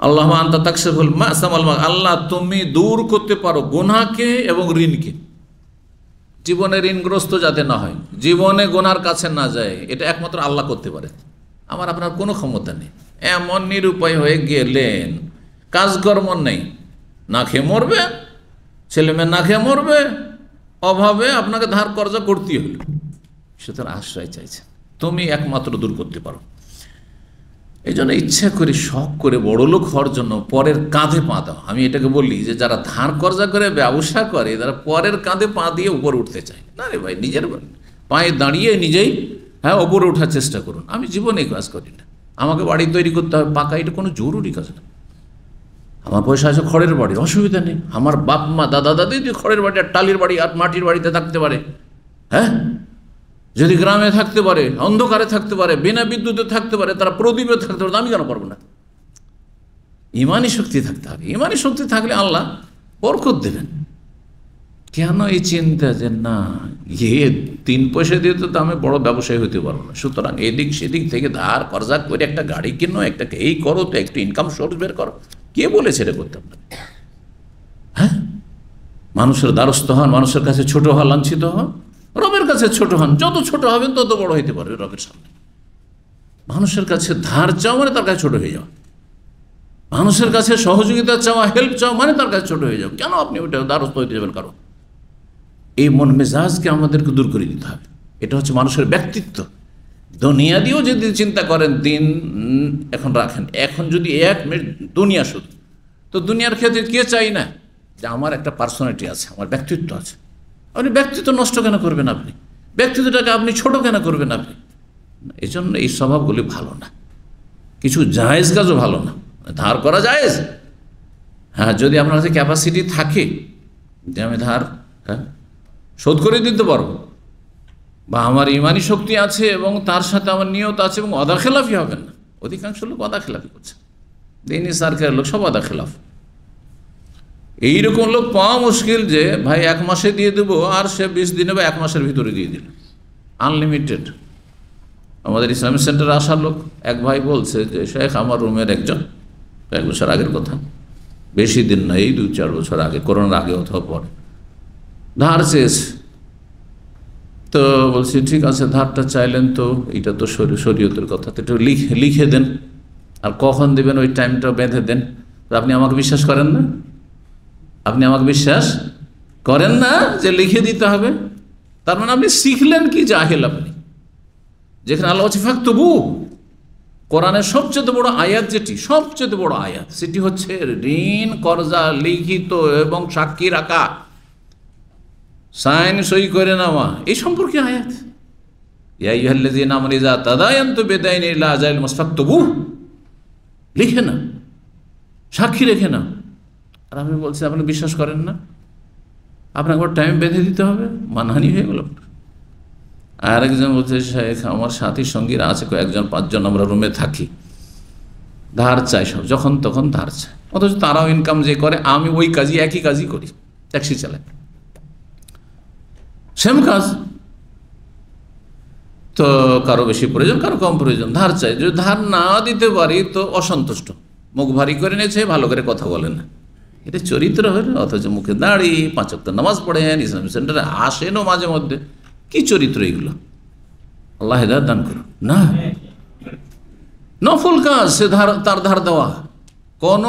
আল্লাহুম্মা আনতা তাকশিফুল মা'সাম ওয়াল মাগরাম, আল্লাহ তুমি দূর করতে পারো গুনাহকে এবং ঋণকে। জীবনে ঋণগ্রস্ত যাতে না হয়, জীবনে গোনার কাছে না যায়, এটা একমাত্র আল্লাহ করতে পারে। আমার আপনার কোনো ক্ষমতা নেই। এমন নিরুপায় হয়ে গেলেন, কাজকর্ম নেই, না খেয়ে মরবে, ছেলেমেয়ে না খেয়ে মরবে, অভাবে আপনাকে ধার কর্জা করতেই হলো, সুতরাং আশ্রয় চাইছে, তুমি একমাত্র দূর করতে পারো। এই জন্য ইচ্ছা করে শখ করে বড়লোক হওয়ার জন্য পরের কাঁধে পা দাও। আমি এটাকে বলি যে যারা ধার কর্জা করে ব্যবসা করে, তারা পরের কাঁধে পা দিয়ে উপরে উঠতে চায় না। রে ভাই, নিজের পায়ে দাঁড়িয়ে নিজেই ওপরে ওঠার চেষ্টা করুন। আমি জীবনে কাজ করি না, আমাকে বাড়ি তৈরি করতে হবে পাকা, এটা কোনো জরুরি কাজ না। আমার পয়সা আছে খড়ের বাড়ির, অসুবিধা নেই। আমার বাপ মা দাদা দাদি যদি খড়ের বাড়ি আর টালির বাড়ি আর মাটির বাড়িতে থাকতে পারে, যদি গ্রামে থাকতে পারে, অন্ধকারে থাকতে পারে, বিনা বিদ্যুতে থাকতে পারে, তারা প্রদীপে থাকতে পারে, আমি কেন পারবো না? ইমানি শক্তি থাকতে হবে। ইমানি শক্তি থাকলে আল্লাহ বরকত দেবেন। কেন এই চিন্তা যে না, 3 পয়সা দিয়ে তো আমি বড় ব্যবসায়ী হতে পারবো না, সুতরাং এদিক সেদিক থেকে ধার কর্জা করে একটা গাড়ি কিনো, একটা এই করো, তো একটু ইনকাম সোর্স বের করো। কে বলেছে এটা করতে আপনাকে? মানুষের দ্বারস্থ হন, মানুষের কাছে ছোট হওয়া, লাঞ্ছিত হন, রবের কাছে ছোট হন। যত ছোট হবেন তত বড় হইতে পারবে রবের সামনে। মানুষের কাছে ধার চাও মানে তার কাছে ছোট হয়ে যাও, মানুষের কাছে সহযোগিতা চাওয়া, হেল্প চাও মানে তার কাছে ছোট হয়ে যাও। কেন আপনি ওইটা দ্বারস্থ হইতে যাবেন কারো? এই মন মেজাজকে আমাদেরকে দূর করে দিতে হবে। এটা হচ্ছে মানুষের ব্যক্তিত্ব। দুনিয়া দিয়েও যদি চিন্তা করেন, দিন এখন রাখেন, এখন যদি 1 মিনিট দুনিয়া শুধু, তো দুনিয়ার ক্ষেত্রে কে চাই না যে আমার একটা পার্সোনালিটি আছে, আমার ব্যক্তিত্ব আছে। আপনি ব্যক্তিত্ব নষ্ট কেন করবেন? আপনি ব্যক্তিত্বটাকে আপনি ছোট কেন করবেন? আপনি এই জন্য এই স্বভাবগুলি ভালো না। কিছু জায়েজ কাজও ভালো না। ধার করা জায়েজ, যদি আপনার কাছে ক্যাপাসিটি থাকে যে আমি ধার শোধ করে দিতে পারবো, বা আমার ইমানি শক্তি আছে এবং তার সাথে আমার নিয়ত আছে, এবং অদাখেলাফি হবেন না। অধিকাংশ লোক অদাখেলাফি করছে, দিনই সরকারের লোক সব অদাখেলাফ। এইরকম লোক পাওয়া মুশকিল যে ভাই 1 মাসে দিয়ে দেবো, আর সে 20 দিনে বা 1 মাসের ভিতরে দিয়ে দিল, আনলিমিটেড। আমাদের ইসলামিক সেন্টারে আসা লোক এক ভাই বলছে যে শেখ, আমার রুমের একজন, 1 বছর আগের কথা, বেশি দিন না, এই 2-4 বছর আগে, করোনার আগে অথবা পরে, ধার চেয়েছে। তো বলছি ঠিক আছে, ধারটা চাইলেন তো এটা তো শরীয়তের কথা, তো একটু লিখে দেন, আর কখন দেবেন ওই টাইমটা বেঁধে দেন। আপনি আমাকে বিশ্বাস করেন না? আপনি আমাকে বিশ্বাস করেন না যে লিখে দিতে হবে? তার মানে আপনি শিখলেন কি জাহেল আপনি। যেখানে আল্লাহ হচ্ছে ফাকতুবু, কোরআনের সবচেয়ে বড় আয়াত, যেটি সবচেয়ে বড় আয়াত, সেটি হচ্ছে ঋণ কর্জা লিখিত এবং সাক্ষী রাখা, সাইন সই করে নেওয়া, এই সম্পর্কে আয়াত। ইয়া আইয়ুহাল্লাযীনা আমানু ইযা তাদায়ানতুম বিদাইনিন ইলা আজালিন মুসাফাকতুবু, লিখে না, সাক্ষী রেখে না। আর আমি বলছি আপনি বিশ্বাস করেন না, আপনাকে আবার টাইম বেঁধে দিতে হবে, মানহানি হয়ে গেল। আর একজন বলছে শেখ, আমার সাথী সঙ্গীরা আছে কয়েকজন, 5 জন আমরা রুমে থাকি, ধার চাই সব, যখন তখন ধার চাই, অথচ তারাও ইনকাম যে করে, আমি ওই কাজই, একই কাজই করি, ট্যাক্সি চালাই, সেম কাজ। তো কারো বেশি প্রয়োজন, কারো কম প্রয়োজন, ধার চাই। যদি ধার না দিতে পারি তো অসন্তুষ্ট, মুখ ভারী করে নিয়েছে, ভালো করে কথা বলে না, এটা চরিত্র হলো। অথচ মুখে দাঁড়ি, 5 ওয়াক্ত নামাজ পড়েন, ইসলামিক সেন্টারে আসেনও মাঝে মধ্যে, কি চরিত্র এগুলো? আল্লাহ হেদায়েত দান করুন। না, নফল কাজ সে তার ধার দেওয়া, কোনো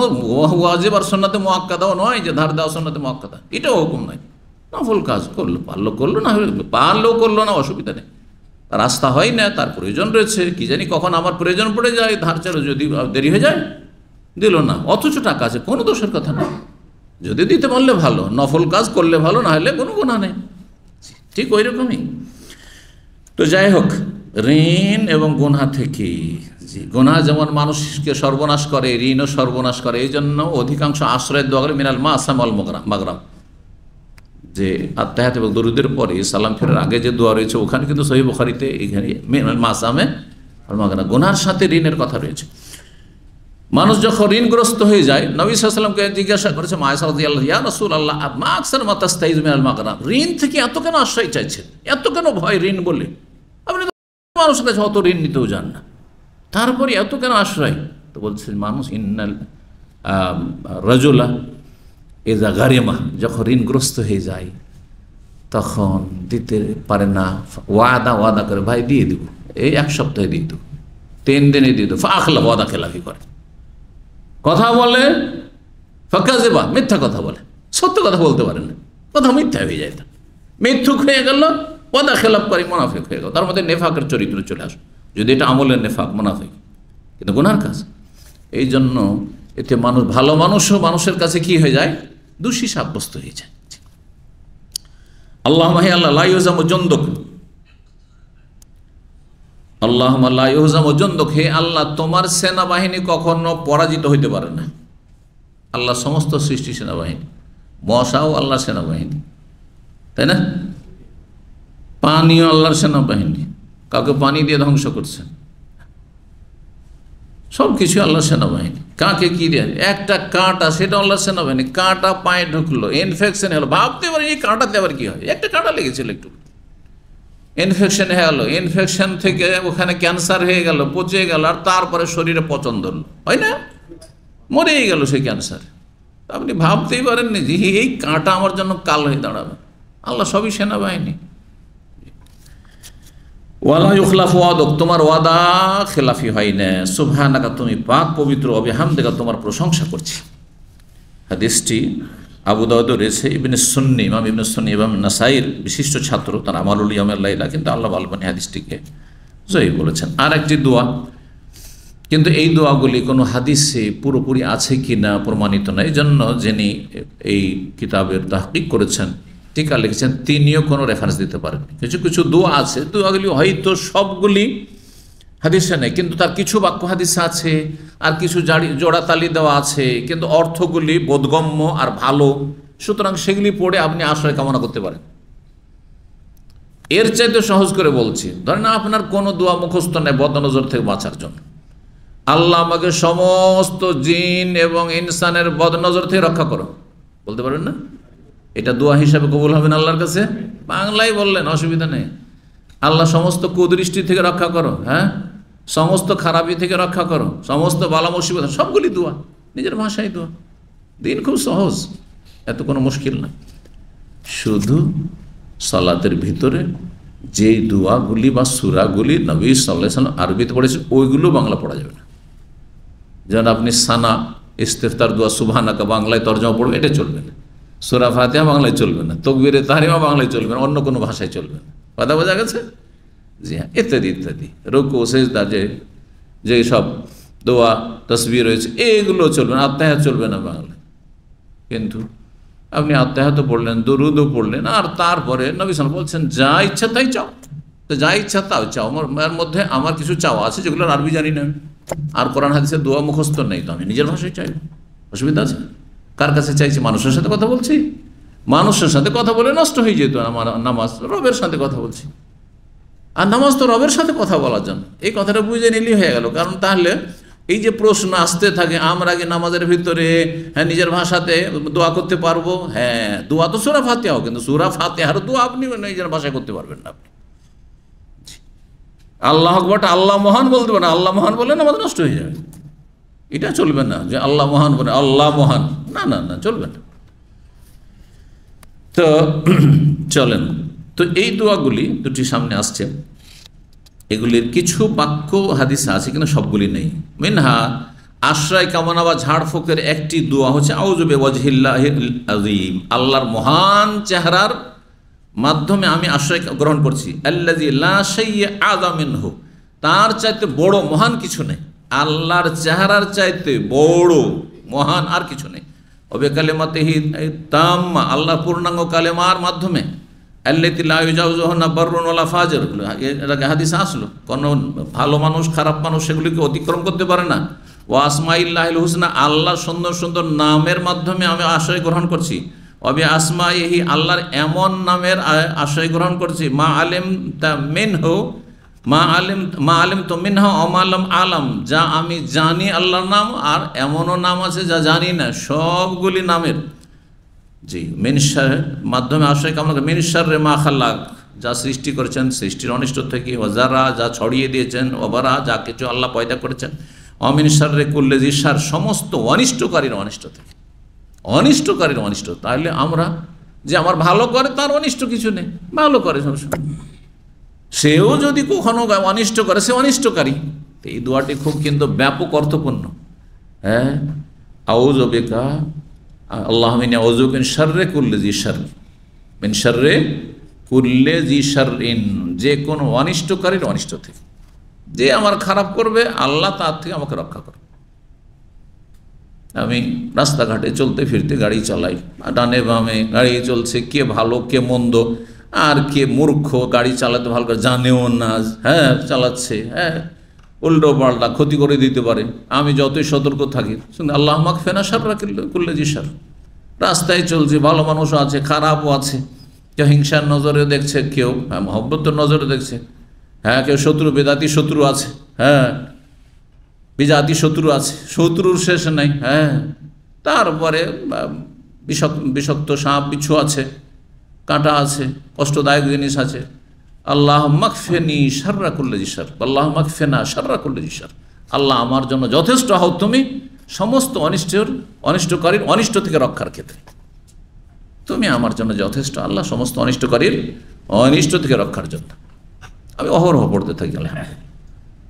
ওয়াজিব আর সুন্নাতে মুআক্কাদাও নয় যে ধার দেওয়া সুন্নাতে মুআক্কাদা, এটাও হুকুম নয়। নফল কাজ করলো, পারলো করলো, না পারলেও করলো না, অসুবিধা নেই। তার রাস্তা হয় না, তার প্রয়োজন রয়েছে, কি জানি কখন আমার প্রয়োজন পড়ে যায়, ধার চাইলো, যদি দেরি হয়ে যায় দিল না, অথচ টাকা আছে, কোনো দোষের কথা না। যদি দিতে পারলে ভালো, নফল কাজ করলে ভালো, না হলে কোনো গুনাহ নেই। ঠিক ওই রকমই। তো যাই হোক, ঋণ এবং গুনাহ থেকে, গুনাহ যেমন মানুষকে সর্বনাশ করে, ঋণও সর্বনাশ করে। এই জন্য অধিকাংশ আশ্রয়ের দোয়া করে মিনাল মাসাম ওয়াল মাগরাম, যে আত্তাহিয়াত এবং দরুদের পরে সালাম ফেরার আগে যে দোয়া রয়েছে, ওখানে কিন্তু সহিহ বুখারীতে এখানে মিনাল মাসামে ওয়াল মাগরাম, গুনাহর সাথে ঋণের কথা রয়েছে। মানুষ যখন ঋণগ্রস্ত হয়ে যায়, নবী সাল্লাল্লাহু আলাইহি ওয়াসাল্লামকে জিজ্ঞাসা করেছে আয়েশা রাদিয়াল্লাহু, ইয়া রাসূলুল্লাহ, মা আকসার মা তাস্তাইযু মিনাল মাগরাম, ঋণ থেকে এত কেন আশ্রয় চাইছেন, এত কেন ভয় ঋণ বলে? আপনি তো মানুষের কাছে অত ঋণ নিতেও যান না, তারপরে এত কেন আশ্রয়? তো বলছেন মানুষ, ইন্নাল রাজুলা ইযা গারিমা, যখন ঋণগ্রস্ত হয়ে যায়, তখন দিতে পারে না, ওয়াদা করে, ভাই দিয়ে দিব, এই 1 সপ্তাহে দিয়ে দেবো, 3 দিনে দিয়ে দেবো, ফাখলা ওয়াদা খেলাফি করে, কথা বলে, ফাকাযিবা মিথ্যা কথা বলে, সত্য কথা বলতে পারে না, কথা মিথ্যা হয়ে যায়, তা মিথ্যুক হয়ে গেল, ওয়াদা খেলাফ করে মুনাফিক হয়ে গেল। তার মধ্যে নেফাকের চরিত্র চলে আসে, যদি এটা আমলের নেফাক, মুনাফিক, কিন্তু গুনার কাজ। এই জন্য এতে মানুষ, ভালো মানুষও মানুষের কাছে কি হয়ে যায়, দোষী সাব্যস্ত হয়ে যায়। আল্লাহুম্মা হে আল্লাহ, লা ইউহজামু জুনদুক, আল্লাহুম্মা লা ইউহজামু জুনদুক, হে আল্লাহ তোমার সেনাবাহিনী কখনো পরাজিত হইতে পারে না। আল্লাহ সমস্ত সৃষ্টি সেনাবাহিনী, মশাও আল্লাহর সেনাবাহিনী, তাই না? পানিও আল্লাহর সেনাবাহিনী, কাউকে পানি দিয়ে ধ্বংস করছেন, সব কিছু আল্লাহর সেনাবাহিনী। কাকে কি দেয়, একটা কাঁটা, সেটা আল্লাহর সেনাবাহিনী, কাঁটা পায়ে ঢুকলো, ইনফেকশন হলো, ভাবতে পারি এই কাঁটাতে আবার কি হয়, একটা কাঁটা লেগেছিল, একটু ইনফেকশন হয়ে গেল, ইনফেকশন থেকে ওখানে ক্যান্সার হয়ে গেল, পচে গেল, আর তারপরে শরীরে পচন ধরলো, হয় না, মরেই গেল সেই ক্যান্সার। আপনি ভাবতেই পারেননি যে এই কাঁটা আমার জন্য কাল হয়ে দাঁড়াবে। আল্লাহ সবই সেনাবাহিনী। ওয়ালা ইউখলাফু ওয়াদুক, তোমার ওয়াদা খেলাফি হয় না। সুবহানাকা, তুমি পাক পবিত্র, বিহামদিকা, তোমার প্রশংসা করছি। হাদিসটি আবু দাউদে রয়েছে, ইবনে সুন্নি, ইমাম ইবনে সুন্নি এবং নাসাইর বিশিষ্ট ছাত্র, তার আমালুল ইয়াউমিল লাইলা, কিন্তু আল্লাহ আলবানী হাদিসটিকে সহিহ বলেছেন। আর একটি দোয়া, কিন্তু এই দোয়াগুলি কোনো হাদিসে পুরোপুরি আছে কি না প্রমাণিত নয়। এই জন্য যিনি এই কিতাবের তাহকিক করেছেন, টিকা লিখেছেন, তিনিও কোনো রেফারেন্স দিতে পারেন। কিছু কিছু দোয়া আছে, দোয়াগুলি হয়তো সবগুলি হাদিসে নেই, কিন্তু তার কিছু বাক্য হাদিসে আছে, আর কিছু জোড়াতালি দেওয়া আছে, কিন্তু অর্থগুলি বোধগম্য আর ভালো, সুতরাং সেগুলি পড়ে আপনি আশ্রয় কামনা করতে পারেন। এর চাইতে সহজ করে বলছি, ধরেন আপনার কোনো দোয়া মুখস্থ নেই বদনজর থেকে বাঁচার জন্য, আল্লাহ আমাকে সমস্ত জিন এবং ইনসানের বদনজর থেকে রক্ষা করো, বলতে পারবেন না? এটা দোয়া হিসাবে কবুল হবে না আল্লাহর কাছে? বাংলায় বললেন, অসুবিধা নেই। আল্লাহ সমস্ত কুদৃষ্টি থেকে রক্ষা করো, হ্যাঁ, সমস্ত খারাপি থেকে রক্ষা করো, সমস্ত বালা মুসিবত, সবগুলি দোয়া, নিজের ভাষায় দোয়া। দিন খুব সহজ, এত কোনো মুশকিল না। শুধু সালাতের ভিতরে যেই দোয়াগুলি বা সূরাগুলি নবী সাল্লাল্লাহু আলাইহি ওয়াসাল্লাম আরবিতে পড়েছেন, ওইগুলো বাংলা পড়া যাবে না। যেমন আপনি সানা, ইস্তেফতার দোয়া, সুবহানাকা বাংলায় তরজমা পড়বে, এটা চলবে না। সূরা ফাতিহা বাংলায় চলবে না, তাকবীরে তাহরিমা বাংলায় চলবে না, অন্য কোনো ভাষায় চলবে না। কথা বোঝা গেছে? জি হ্যাঁ, ইত্যাদি ইত্যাদি, রুকু সেজদা, যে সব দোয়া তাসবিহ রয়েছে, এগুলো চলবে না। আত্তাহিয়াত চলবে না বাংলায়। কিন্তু আপনি আত্তাহিয়াত পড়লেন, দুরুদও পড়লেন, আর তারপরে নবী সাল্লাল্লাহু আলাইহি ওয়াসাল্লাম বলছেন যা ইচ্ছা তাই চাও, তো যা ইচ্ছা তাও চাও। আমার মধ্যে আমার কিছু চাওয়া আছে যেগুলো আরবি জানি না, আর কোরআন হাদিসের দোয়া মুখস্থ নেই, তো আমি নিজের ভাষায় চাইব, অসুবিধা আছে? কার কাছে চাইছি? মানুষের সাথে কথা বলছি, মানুষের সাথে কথা বলে নষ্ট হয়ে যেত আমার নামাজ। রবের সাথে কথা বলছি, আর নামাজ তো রবের সাথে কথা বলার জন্য। এই কথাটা বুঝে নিলেই হয়ে গেল। কারণ তাহলে এই যে প্রশ্ন আসতে থাকে, আমরা কি নামাজের ভিতরে হ্যাঁ নিজের ভাষাতে দোয়া করতে পারবো? হ্যাঁ, দোয়া তো সূরা ফাতিহাও, কিন্তু সূরা ফাতিহার দোয়া আপনি নিজের ভাষায় করতে পারবেন না। আপনি আল্লাহ আকবারটা আল্লাহ মহান বলতে পারেন, আল্লাহ মহান বলে নামাজ নষ্ট হয়ে যাবে। এটা চলবে না যে আল্লাহ মহান বলে আল্লাহ মহান, না না না, চলবে না। তো চলেন, তো এই দোয়াগুলি দুটি সামনে আসছে, এগুলির কিছু বাক্য হাদিসে আছে, কিন্তু সবগুলি নেই। মিনহা, আশ্রয় কামনা বা ঝাড়ফুঁকের একটি দোয়া হচ্ছে আউযু বিওয়াজহিল্লাহিল আযীম, আল্লাহর মহান চেহারার মাধ্যমে আমি আশ্রয় গ্রহণ করছি। আল্লাযী লা শাইয়্যা আযম মিনহু, তার চাইতে বড় মহান কিছু নেই। আল্লাহর চেহারার চাইতে বড় মহান আর কিছু নেই। ওবে কালিমাতিহি তাম্মা, আল্লাহর পূর্ণাঙ্গ কালেমার মাধ্যমে, আল্লাতী লা ইউজাউযুহা বাররুন ওয়ালা ফাজির, এটাকে হাদিসে আসলো, কোনো ভালো মানুষ খারাপ মানুষ সেগুলিকে অতিক্রম করতে পারে না। ওয়া আসমাইল্লাহিল হুসনা, আল্লাহর সুন্দর সুন্দর নামের মাধ্যমে আমি আশ্রয় গ্রহণ করছি। ওয়াবি আসমাইহি, আল্লাহর এমন নামের আশ্রয় গ্রহণ করছি। মা আলিম তা মিনহু, মা আলিম তো মিনহা অমালম আলম, যা আমি জানি আল্লাহর নাম, আর এমনও নাম আছে যা জানি না, সবগুলি নামের জি মিনশার মাধ্যমে আশ্রয় কামনা করে। মিনশাররে মা খালাক, যা সৃষ্টি করেছেন সৃষ্টির অনিষ্ট থেকে, ওয়াজারা, যা ছড়িয়ে দিয়েছেন, ওবারা, যা কিছু আল্লাহ পয়দা করেছেন, অমিনশাররে কুল্লে জিসার, সমস্ত অনিষ্টকারীর অনিষ্ট থেকে, অনিষ্টকারীর অনিষ্ট। তাহলে আমরা যে আমার ভালো করে তার অনিষ্ট কিছু নেই, ভালো করে সবসময়। সেও যদি কখনো অনিষ্ট করে, সে অনিষ্টকারী। এই দোয়াটি খুব কিন্তু ব্যাপক অর্থপূর্ণ। হ্যাঁ, আউযু বিকা আল্লাহুম্মা ইন্নী আউযু বিকা মিন শাররি কুল্লি যি শারর, মিন শাররি কুল্লি যি শাররিন, যে কোনো অনিষ্টকারীর অনিষ্ট থেকে। যে আমার খারাপ করবে, আল্লাহ তার থেকে আমাকে রক্ষা করবে। আমি রাস্তাঘাটে চলতে ফিরতে গাড়ি চালাই, ডানে বামে গাড়ি চলছে, কে ভালো কে মন্দ, আর কে মূর্খ গাড়ি চালাতে ভালো করে জানেও না, হ্যাঁ চালাচ্ছে, হ্যাঁ উল্টো পাল্টা ক্ষতি করে দিতে পারে। আমি যতই সতর্ক থাকি, শুনে আল্লাহ মাগফিনা শাররা কুল্লি যি শারর। রাস্তায় চলছে, ভালো মানুষও আছে, খারাপও আছে, কেউ হিংসার নজরে দেখছে, কেউ মহব্বতের নজরে দেখছে, হ্যাঁ কেউ শত্রু বেদাতি শত্রু আছে, হ্যাঁ বিজাতি শত্রু আছে, শত্রুর শেষ নাই। হ্যাঁ, তারপরে বিষাক্ত সাপ বিচ্ছু আছে, কাঁটা আছে, কষ্টদায়ক জিনিস আছে। আল্লাহ মাগফিনি শাররা কুল্লি যি শারর, আল্লাহ মাগফিনা শাররা কুল্লি যি শারর। আল্লাহ আমার জন্য যথেষ্ট হও তুমি সমস্ত অনিষ্টকারীর অনিষ্ট থেকে রক্ষার ক্ষেত্রে। তুমি আমার জন্য যথেষ্ট আল্লাহ সমস্ত অনিষ্টকারীর অনিষ্ট থেকে রক্ষার জন্য। আমি অহরহ পড়তে থাকি আলহামদুলিল্লাহ।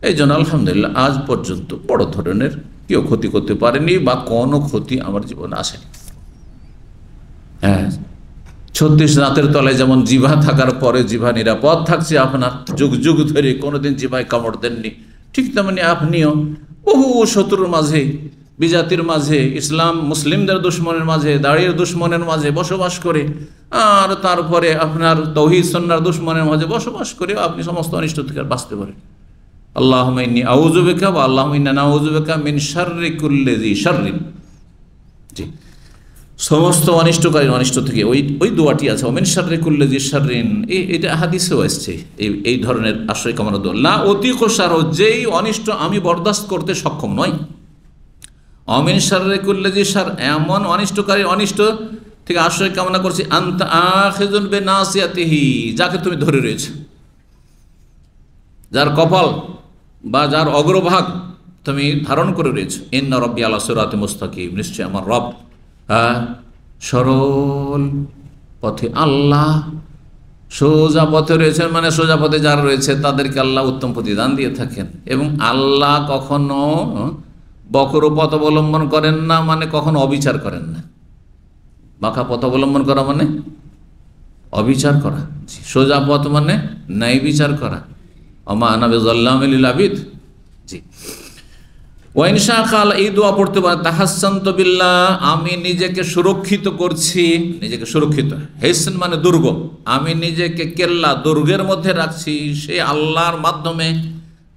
এই জন্য আলহামদুলিল্লাহ আজ পর্যন্ত বড় ধরনের কেউ ক্ষতি করতে পারেনি বা কোনো ক্ষতি আমার জীবনে আসেনি। হ্যাঁ, 36 দাঁতের তলায় যেমন জিভা থাকার পরে জিভা নিরাপদ থাকছে আপনার, যুগ যুগ ধরে কোনোদিন জিভায় কামড় দেননি, ঠিক তেমনি আপনিও বহু শত্রুর মাঝে, বিজাতির মাঝে, ইসলাম মুসলিমদের দুশ্মনের মাঝে, দাড়ির দুশ্মনের মাঝে বসবাস করে, আর তারপরে আপনার তৌহিদ সুন্নাহর দুশ্মনের মাঝে বসবাস করে আপনি সমস্ত অনিষ্ট থেকে বাঁচতে পারেন। আল্লাহুম্মা ইন্নী আউযু বিকা বা আল্লাহুম্মা ইন্না নাউযু বিকা মিন শাররি কুল্লি যি শাররিন। জি, সমস্ত অনিষ্টকারীর অনিষ্ট থেকে ওই দোয়াটি আছে, মিন শাররি কুল্লি যি শাররিন। এটা হাদিসেও আসছে এই ধরনের আশ্রয় কামনা দোয়া। লা অতিক শার, যেই অনিষ্ট আমি বরদাস্ত করতে সক্ষম নই। অমিন শাররি কুল্লি যি শার, এমন অনিষ্টকারীর অনিষ্ট থেকে আশ্রয় কামনা করছি। আনতা আখিযুন বিনাসিয়াতিহি, যাকে তুমি ধরে রয়েছে, যার কপাল বা যার অগ্রভাগ তুমি ধারণ করে রয়েছে। ইন্না রাব্বি আলা সিরাতিন মুস্তাকিম, নিশ্চয় আমার রব সরল পথে। আল্লাহ সোজা পথে রয়েছেন, মানে সোজা পথে যারা রয়েছে তাদেরকে আল্লাহ উত্তম প্রতিদান দিয়ে থাকেন। এবং আল্লাহ কখনো বক্র পথ অবলম্বন করেন না, মানে কখনো অবিচার করেন না। বাঁকা পথ অবলম্বন করা মানে অবিচার করা, সোজা পথ মানে ন্যায় বিচার করা। আমা আনা বিযাল্লামিল লিল আবিদ। জি, ওয়া ইনশা আল্লাহ এই দোয়া পড়তে পারে, তাহাসসানতু বিল্লাহ, আমি নিজেকে সুরক্ষিত করছি, নিজেকে সুরক্ষিত, হিসন মানে দুর্গ, আমি নিজেকে কেল্লা দুর্গের মধ্যে রাখছি সেই আল্লাহর মাধ্যমে।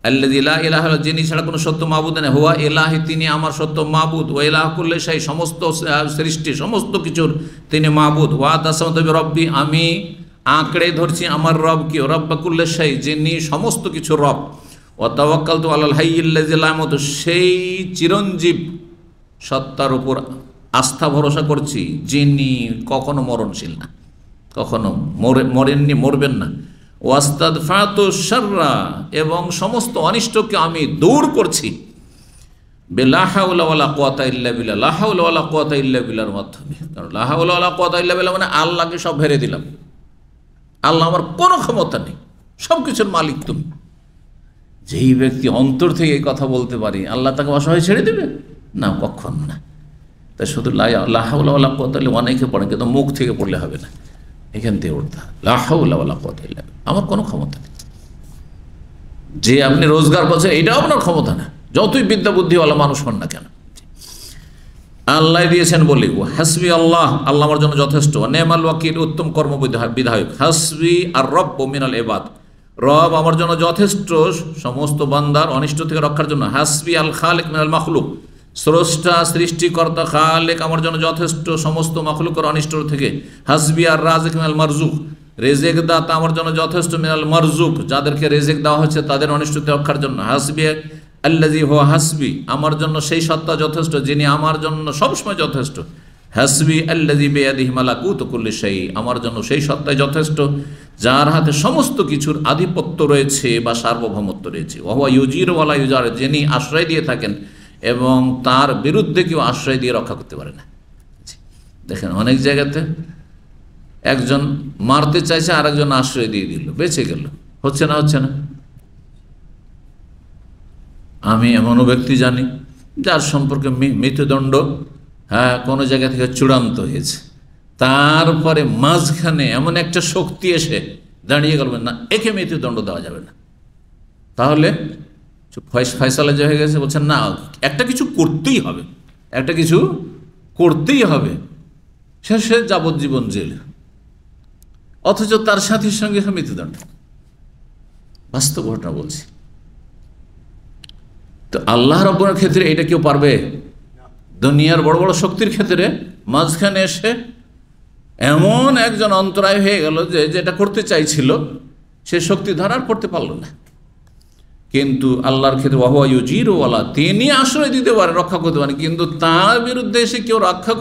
আল্লাযী লা ইলাহা ইল্লা, যিনি ছাড়া কোনো সত্য মাবুদ নেই, হুয়া ইলাহি, তিনি আমার সত্য মাবুদ, ওয়া ইলাহু কুল্লি শাই, সমস্ত সৃষ্টি সমস্ত কিছুর তিনি মাবুদ। ওয়া তাসামতু বিরব্বি, আমি আঁকড়ে ধরছি আমার রব কি, রব্বা কুল্লি শাই, যিনি সমস্ত কিছু রব। ওয়া তাওয়াক্কালতু আলাল হাইয়্যিল্লাযী লা ইয়ামুতু, সেই চিরঞ্জীব সত্তার উপর আস্থা ভরসা করছি যিনি কখনো মরণশীল না, কখনো মরেননি, মরবেন না। ওয়াস্তাদফাতু শাররা, এবং সমস্ত অনিষ্টকে আমি দূর করছি বিলা হাওলা ওয়ালা কুওয়াতা ইল্লা বিল্লাহ, লা হাওলা ওয়ালা কুওয়াতা ইল্লা বিল্লাহর মাধ্যমে। কারণ লা হাওলা ওয়ালা কুওয়াতা ইল্লা বিল্লাহ মানে আল্লাহকে সব হেরে দিলাম, আল্লাহ আমার কোনো ক্ষমতা নেই, সব কিছুর মালিক তুমি। যেই ব্যক্তি অন্তর থেকে এই কথা বলতে পারি, আল্লাহ তাকে অসহায় ছেড়ে দেবে না, কখন না। তাই শুধু লা হাওলা ওয়ালা কুওয়াতা ইল্লা, অনেকে পড়ে কিন্তু মুখ থেকে পড়লে হবে না, এখান থেকে উঠতে হবে লা হাওলা ওয়ালা কুওয়াতা ইল্লা বিল্লাহ, আমার কোনো ক্ষমতা নেই। যে আপনি রোজগার করছেন এটাও আপনার ক্ষমতা না, যতই বিদ্যা বুদ্ধিওয়ালা মানুষ হন না কেন, আল্লাহ দিয়েছেন বলি। হাসবি আল্লাহ, আল্লাহ আমার জন্য যথেষ্ট। নেমাল ওয়াকিল, উত্তম কর্মবিধায়ক। হাসবি আর রব্বু মিনাল ইবাদ, রব আমার জন্য যথেষ্ট সমস্ত বান্দার অনিষ্ট থেকে রক্ষার জন্য। হাসবি আল খালিক মিনাল মাখলুক, স্রষ্টা সৃষ্টিকর্তা খালেক আমার জন্য যথেষ্ট সমস্ত মাখলুকের অনিষ্ট থেকে। হাসবি আর রাজিক মিনাল মারজুক, রেজেক দাতা আমার জন্য যথেষ্ট মিনাল মারজুক, যাদেরকে রেজেক দেওয়া হচ্ছে তাদের অনিষ্ট থেকে রক্ষার জন্য। হাসবি আল্লাযী হুয়া হাসবি, আমার জন্য সেই সত্তা যথেষ্ট যিনি আমার জন্য সবসময় যথেষ্ট। হাসবি আল্লাযী বিয়াদিহি মালাকুতু কুল্লি শাই, আমার জন্য সেই সত্তাই যথেষ্ট যার হাতে সমস্ত কিছুর আধিপত্য রয়েছে বা সার্বভৌমত্ব রয়েছে। ওয়া হুয়া ইউজিরু ওয়া লা ইউজার, যিনি আশ্রয় দিয়ে থাকেন এবং তার বিরুদ্ধে কেউ আশ্রয় দিয়ে রক্ষা করতে পারে না। দেখেন অনেক জায়গাতে একজন মারতে চাইছে, আর একজন আশ্রয় দিয়ে দিল, বেঁচে গেল। হচ্ছে না? হচ্ছে না? আমি এমনও ব্যক্তি জানি যার সম্পর্কে মৃত্যুদণ্ড কোনো জায়গা থেকে চূড়ান্ত হয়েছে, তারপরে মাঝখানে এমন একটা শক্তি এসে দাঁড়িয়ে গেল, না একে মৃত্যুদণ্ড দেওয়া যাবে না। তাহলে ফয়সালা যে হয়ে গেছে, বলছেন না একটা কিছু করতেই হবে, একটা কিছু করতেই হবে, শেষে যাবজ্জীবন জেল, অথচ তার সাথীর সঙ্গে মৃত্যুদণ্ড। বাস্তব ঘটনা বলছি। তো আল্লাহ রাব্বুল ক্ষেত্রে এটা কেউ পারবে? দুনিয়ার বড় বড় শক্তির ক্ষেত্রে মাঝখানে এসে এমন একজন অন্তরায় হয়ে গেল যে যেটা করতে চাইছিল সে শক্তি ধরার করতে পারল না। কিন্তু আল্লাহর ক্ষেত্রে ওয়াহুয়া ইউজিরুওয়ালা, তিনি আশ্রয় দিতে পারে, রক্ষা করতে পারেন, কিন্তু তার বিরুদ্ধে এসে কেউ রক্ষা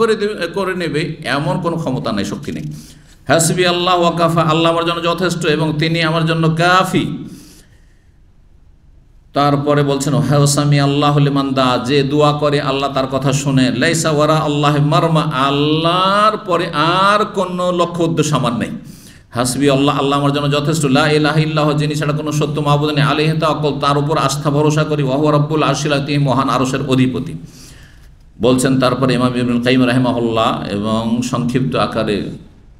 করে নেবে এমন কোনো ক্ষমতা নেই, শক্তি নেই। হাসবি আল্লাহ ওয়া কাফা, আল্লাহ আমার জন্য যথেষ্ট এবং তিনি আমার জন্য কাফি। তারপরে বলছেন হাসামি আল্লাহ লিমান দা, যে দোয়া করে আল্লাহ তার কথা শুনে, লাইসা ওয়ারা আল্লাহ মারমা, আল্লাহর পরে আর কোনো লক্ষ্য উদ্দেশ্য আমার নেই। হাসবি আল্লাহ, আল্লাহ আমার জন্য যথেষ্ট, লা ইলাহা ইল্লাহু, যিনি ছাড়া কোনো সত্য মাবুদ নেই, আলাইহি তাওয়াক্কুল, তার উপর আস্থা ভরসা করি, ওয়া হুয়া রাব্বুল আরশিল আযীম, মহান আরশের অধিপতি। বলছেন তারপরে ইমাম ইবনুল কাইয়িম রাহিমাহুল্লাহ, এবং সংক্ষিপ্ত আকারে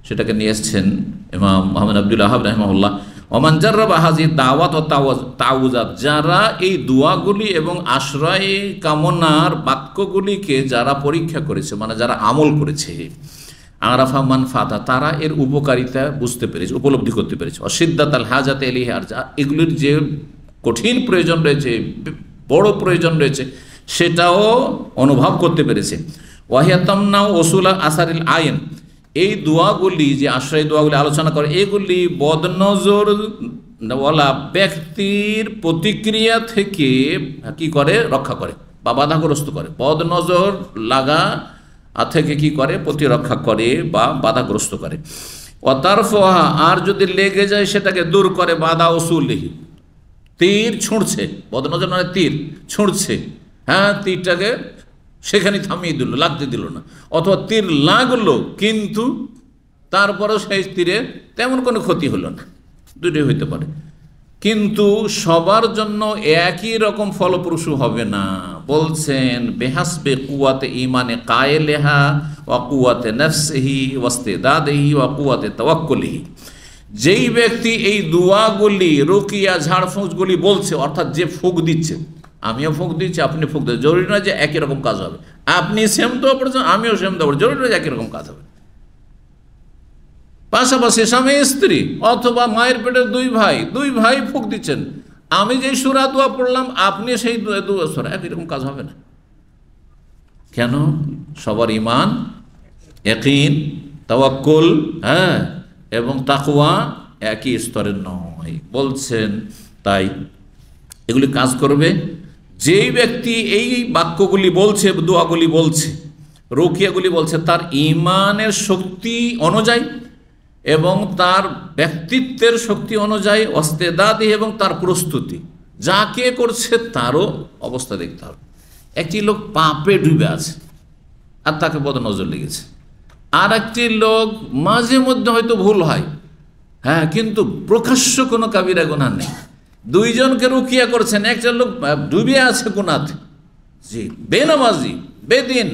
সেটাকে নিয়ে এসেছেন ইমাম মুহাম্মদ আব্দুল ওয়াহাব রাহিমাহুল্লাহ, ওমান জাররাবা হাযিহি দাওয়াত ওয়া তাওয়াজ্জুত, যারা এই দোয়াগুলি এবং আশ্রয় কামনার বাক্যগুলিকে যারা পরীক্ষা করেছে, মানে যারা আমল করেছে, আরাফা মান ফাতা, তারা এর উপকারিতা বুঝতে পেরেছে, উপলব্ধি করতে পেরেছে, অসিদ্দাত আল হাজাত এলিহি, আর এগুলির যে কঠিন প্রয়োজন রয়েছে, বড় প্রয়োজন রয়েছে, সেটাও অনুভব করতে পেরেছে। ওয়াহিয়া তামনাউ উসুলা আসারিল আইন, এই দোয়াগুলি, যে আশ্রয় দোয়াগুলি আলোচনা করে, এগুলি বদনজর ওয়ালা ব্যক্তির প্রতিক্রিয়া থেকে কি করে, রক্ষা করে বা বাধাগ্রস্ত করে, বদনজর লাগা থেকে কি করে, প্রতিরক্ষা করে বা বাধাগ্রস্ত করে। অতারফোহা, আর যদি লেগে যায় সেটাকে দূর করে, বাধা উসুলিহি, তীর ছুঁড়ছে, বদনজর মানে তীর ছুঁড়ছে, তীরটাকে সেখানে থামিয়ে দিল, লাগতে দিল না, অথবা তীর লাগলো কিন্তু তারপরেও সেই তীরে তেমন কোনো ক্ষতি হলো না, দুটোই হইতে পারে। কিন্তু সবার জন্য একই রকম ফলপ্রসূ হবে না। বলছেন বেহাসবে কুয়াতে ইমানে কায়েলেহা ওয়া কুয়াতে নফসিহি ওয়াস্তিদাদিহি ওয়া কুয়াতে তাওয়াক্কুলিহি, যেই ব্যক্তি এই দোয়াগুলি, রুকিয়া, ঝাড়ফুঁকগুলি বলছে, অর্থাৎ যে ফুঁক দিচ্ছে, আমিও ফুঁক দিচ্ছি, আপনি ফুঁক দিচ্ছেন, জরুরি নয় যে একই রকম কাজ হবে, আপনি সেম দোয়া পড়ছেন, আমিও সেম দোয়া পড়ছি, জরুরি নয় যে একই রকম কাজ হবে। পাশাপাশি স্বামী স্ত্রী অথবা মায়ের পেটের দুই ভাই ফুঁক দিচ্ছেন, আমি যেই সূরা দোয়া পড়লাম আপনি সেই দোয়া সূরা, একই রকম কাজ হবে না। কেন? সবার ঈমান, ইয়াকিন, তাওয়াক্কুল এবং তাকওয়া একই স্তরের নয়। বলছেন তাই এগুলি কাজ করবে যেই ব্যক্তি এই বাক্যগুলি বলছে, দোয়াগুলি বলছে, রুকিয়াগুলি বলছে, তার ঈমানের শক্তি অনুযায়ী এবং তার ব্যক্তিত্বের শক্তি অনুযায়ী, ওয়াস্তেদাদি, এবং তার প্রস্তুতি, যাকে করছে তারও অবস্থা দেখতে হবে। একটি লোক পাপে ডুবে আছে আর তাকে বদনজর লেগেছে, আর একটি লোক মাঝে মধ্যে হয়তো ভুল হয়, কিন্তু প্রকাশ্য কোনো কাবিরা গুনাহ নেই, দুইজনকে রুকিয়া করছেন। একটা লোক ডুবে আছে গুনাতে, জি, বেনামাজি, বেদিন,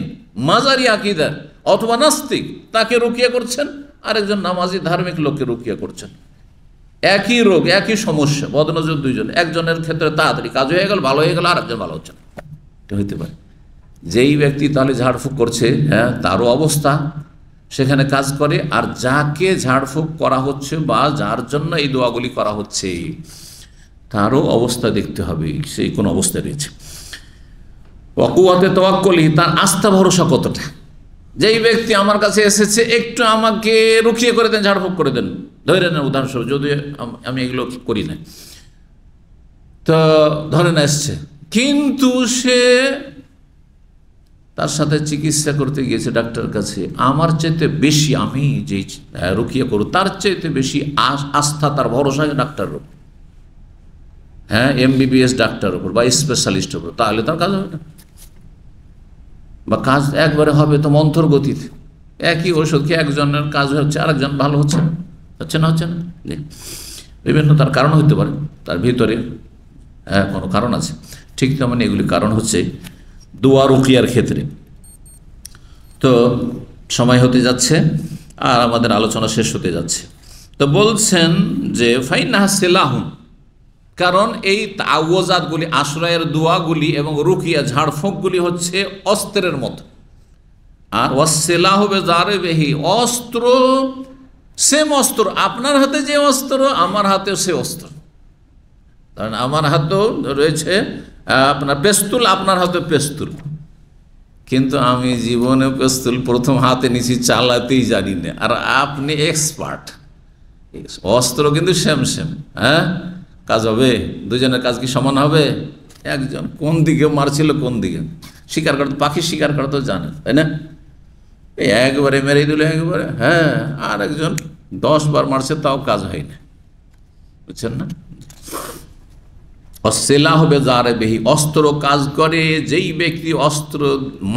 মাজারি আকীদার অথবা নাস্তিক, তাকে রুকিয়া করছেন, আরেকজন নামাজি ধার্মিক লোককে রুকিয়া করছেন। একই রোগ, একই সমস্যা, বদনজর দুইজন, একজনের ক্ষেত্রে তাড়াতাড়ি কাজ হয়ে গেল, ভালো হয়ে গেল, আরেকজন ভালো হচ্ছে না, এটা হইতে পারে। যেই ব্যক্তি তাহলে ঝাড়ফুঁক করছে, তারও অবস্থা সেখানে কাজ করে, আর যাকে ঝাড়ফুঁক করা হচ্ছে বা যার জন্য এই দোয়াগুলি করা হচ্ছে তারও অবস্থা দেখতে হবে, সেই কোন অবস্থায় রয়েছে। ওয়াকুয়াতে তাওয়াক্কুলি, তার আস্থা ভরসা কতটা। যেই ব্যক্তি আমার কাছে এসেছে, একটু আমাকে রুখিয়ে করে দেন, ঝাড়ফুঁক করে দেন, ধরে নেন উদাহরণস্বরূপ, যদি আমি এগুলো করি না, তো ধরে না এসছে, কিন্তু সে তার সাথে চিকিৎসা করতে গিয়েছে ডাক্তারের কাছে, আমার চাইতে বেশি, আমি যেই রুকিয়া করব তার চাইতে বেশি আস্থা, তার ভরসা ডাক্তারের উপর, MBBS ডাক্তার উপর বা স্পেশালিস্টের উপর, তাহলে তার কাজ হবে না, বা কাজ একবারে হবে তো মন্থর গতিতে, একই ওষুধ খেয়ে একজনের কাজ হচ্ছে আরেকজন ভালো হচ্ছে না, হচ্ছে না। বিভিন্ন তার কারণ হতে পারে, তার ভিতরে কোনো কারণ আছে। ঠিক তেমন এগুলি কারণ হচ্ছে দোয়া রুকিয়ার ক্ষেত্রে। তো সময় হতে যাচ্ছে আর আমাদের আলোচনা শেষ হতে যাচ্ছে। তো বলছেন যে ফাইনাহা সিলাহুন, কারণ এই তাওয়াজাতগুলি, আশ্রয়ের দোয়াগুলি এবং রুকিয়া ঝাড়ফুঁকগুলি হচ্ছে অস্ত্রের মতো। আর ওয়াসিলাহু বিজারিবিহি, অস্ত্র সেম অস্ত্র, আপনার হাতে যে অস্ত্র আমার হাতেও সে অস্ত্র। কারণ আমার হাতেও রয়েছে আপনার পেস্তুল, আপনার হাতে পেস্তুল, কিন্তু আমি জীবনে পেস্তুল প্রথম হাতে নিছি, চালাতেই জানি না, আর আপনি এক্সপার্ট। অস্ত্র কিন্তু সেম, হ্যাঁ, কাজ হবে? দুজনের কাজ কি সমান হবে? একজন কোন দিকে মারছিল, কোন দিকে শিকার করতো, পাখি শিকার করতো জানে, তাই না? একবারে মেরে দিল একবারে, হ্যাঁ, আর একজন 10 বার মারছে, তাও কাজ হয় না, বুঝছেন না? অসিলাহু বিজারিবিহি, অস্ত্র কাজ করে যেই ব্যক্তি অস্ত্র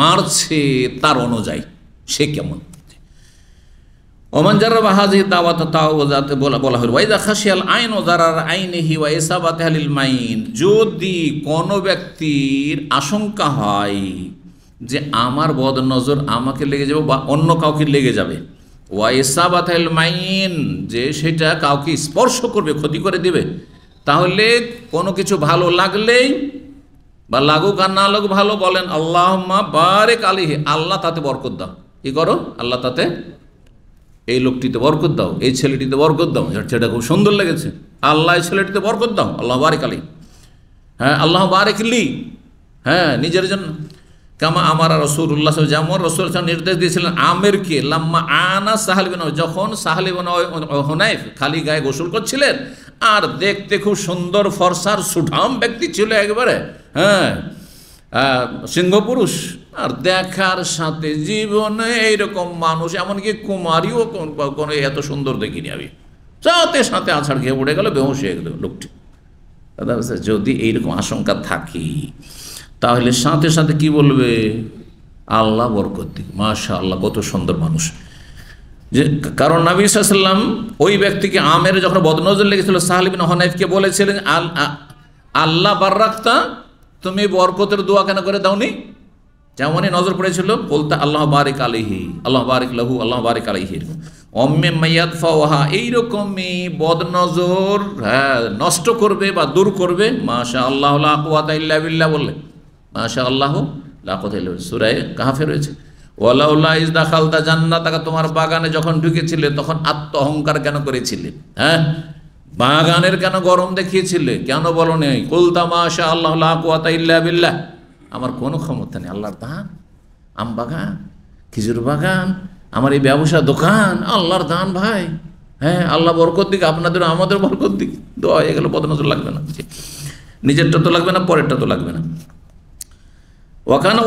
মারছে তার অনুযায়ী সে কেমন। ওমান জাররাবা হাযিহি দাওয়াত তাওয়াজাতে বলা হলো ওয়াইদা খাশিয়াল আইন ও জারার আইনিহি ওয়া ইসাবাতি আহলিল মাইন, যদি কোনো ব্যক্তির আশঙ্কা হয় যে আমার বদনজর আমাকে লেগে যাবে বা অন্য কাউকে লেগে যাবে, ওয়া ইসাবাতি আহলিল মাইন, যে সেটা কাউকে স্পর্শ করবে, ক্ষতি করে দিবে, তাহলে কোনো কিছু ভালো লাগলেই বা লাগুক আর না লাগুক, ভালো বলেন আল্লাহুম্মা বারিক আলাইহি, আল্লাহ তাতে বরকত দাও। কি করো? আল্লাহ তাতে, এই লোকটিতে বরকত দাও, এই ছেলেটিতে বরকত দাও, ছেলেটা খুব সুন্দর লেগেছে, আল্লাহ এই ছেলেটিতে বরকত দাও, আল্লাহ বারিক আলাইহি, হ্যাঁ, আল্লাহ বারিক লি, হ্যাঁ, নিজের জন্য। কামা আমার রাসূলুল্লাহ, যেমন রাসূল নির্দেশ দিয়েছিলেন আমেরকে, লাম্মা আনা সাহাল বিন, যখন সাহাল বিন হুনাইফ খালি গায়ে গোসল করছিলেন, আর দেখতে খুব সুন্দর ফর্সার সুঠাম ব্যক্তি ছিল একবারে, হ্যাঁ, সিংহপুরুষ, আর দেখার সাথে জীবনে এইরকম মানুষ, এমনকি কুমারীও কোনো এত সুন্দর দেখিনি আমি, সাথে সাথে আছাড় খেয়ে পড়ে গেল, বেহুশ হয়ে গেল লোকটি। দাদা, যদি এইরকম আশঙ্কা থাকে তাহলে সাথে সাথে কি বলবে? আল্লাহ বরকত দিক, মাশাআল্লাহ কত সুন্দর মানুষ। যে কারণ নবী সাল্লাল্লাহু আলাইহি ওয়াসাল্লাম ওই ব্যক্তিকে, আমের যখন বদনজর লেগেছিল, সাহাল ইবনে হুনাইফকে বলেছিলেন আল্লাহ বাররাকতা, তুমি বরকতের দোয়া কেন করে দাওনি? যেমনই নজর পড়েছিল, বলতে আল্লাহ বারিক আলাইহি, আল্লাহ বারিক লাহু, আল্লাহ বারিক আলাইহি, অম্মে মাইয়াদফাওহা, এইরকমই বদনজর, হ্যাঁ, নষ্ট করবে বা দূর করবে। মাশাআল্লাহ লা কুওয়াতা ইল্লা বিল্লাহ বললে, মাশাআল্লাহ লা কুওয়াতা ইল্লা বিল্লাহ, সূরা কাহফে রয়েছে। ওয়ালাউলা ইজ দাখালতা জান্নাতাকা, তোমার বাগানে যখন ঢুকেছিলে তখন আত্ম অহংকার কেন করেছিলে? হ্যাঁ, বাগানের কেন গরম দেখিয়েছিলে? কেন বলো নেই কুলতা মাশাআল্লাহ লা কুওয়াতা ইল্লা বিল্লাহ, আমার কোনো ক্ষমতা নেই, আল্লাহর দান, আম বাগান, খেজুর বাগান, আমার এই ব্যবসা দোকান, আল্লাহর দান ভাই, হ্যাঁ, আল্লাহ বরকত দিক, আপনাদের আমাদের বরকত দিক, দোয়া হয়ে গেল, বদনজর লাগবে না, নিজেরটা তো লাগবে না, পরেরটা তো লাগবে না। ওয়াকান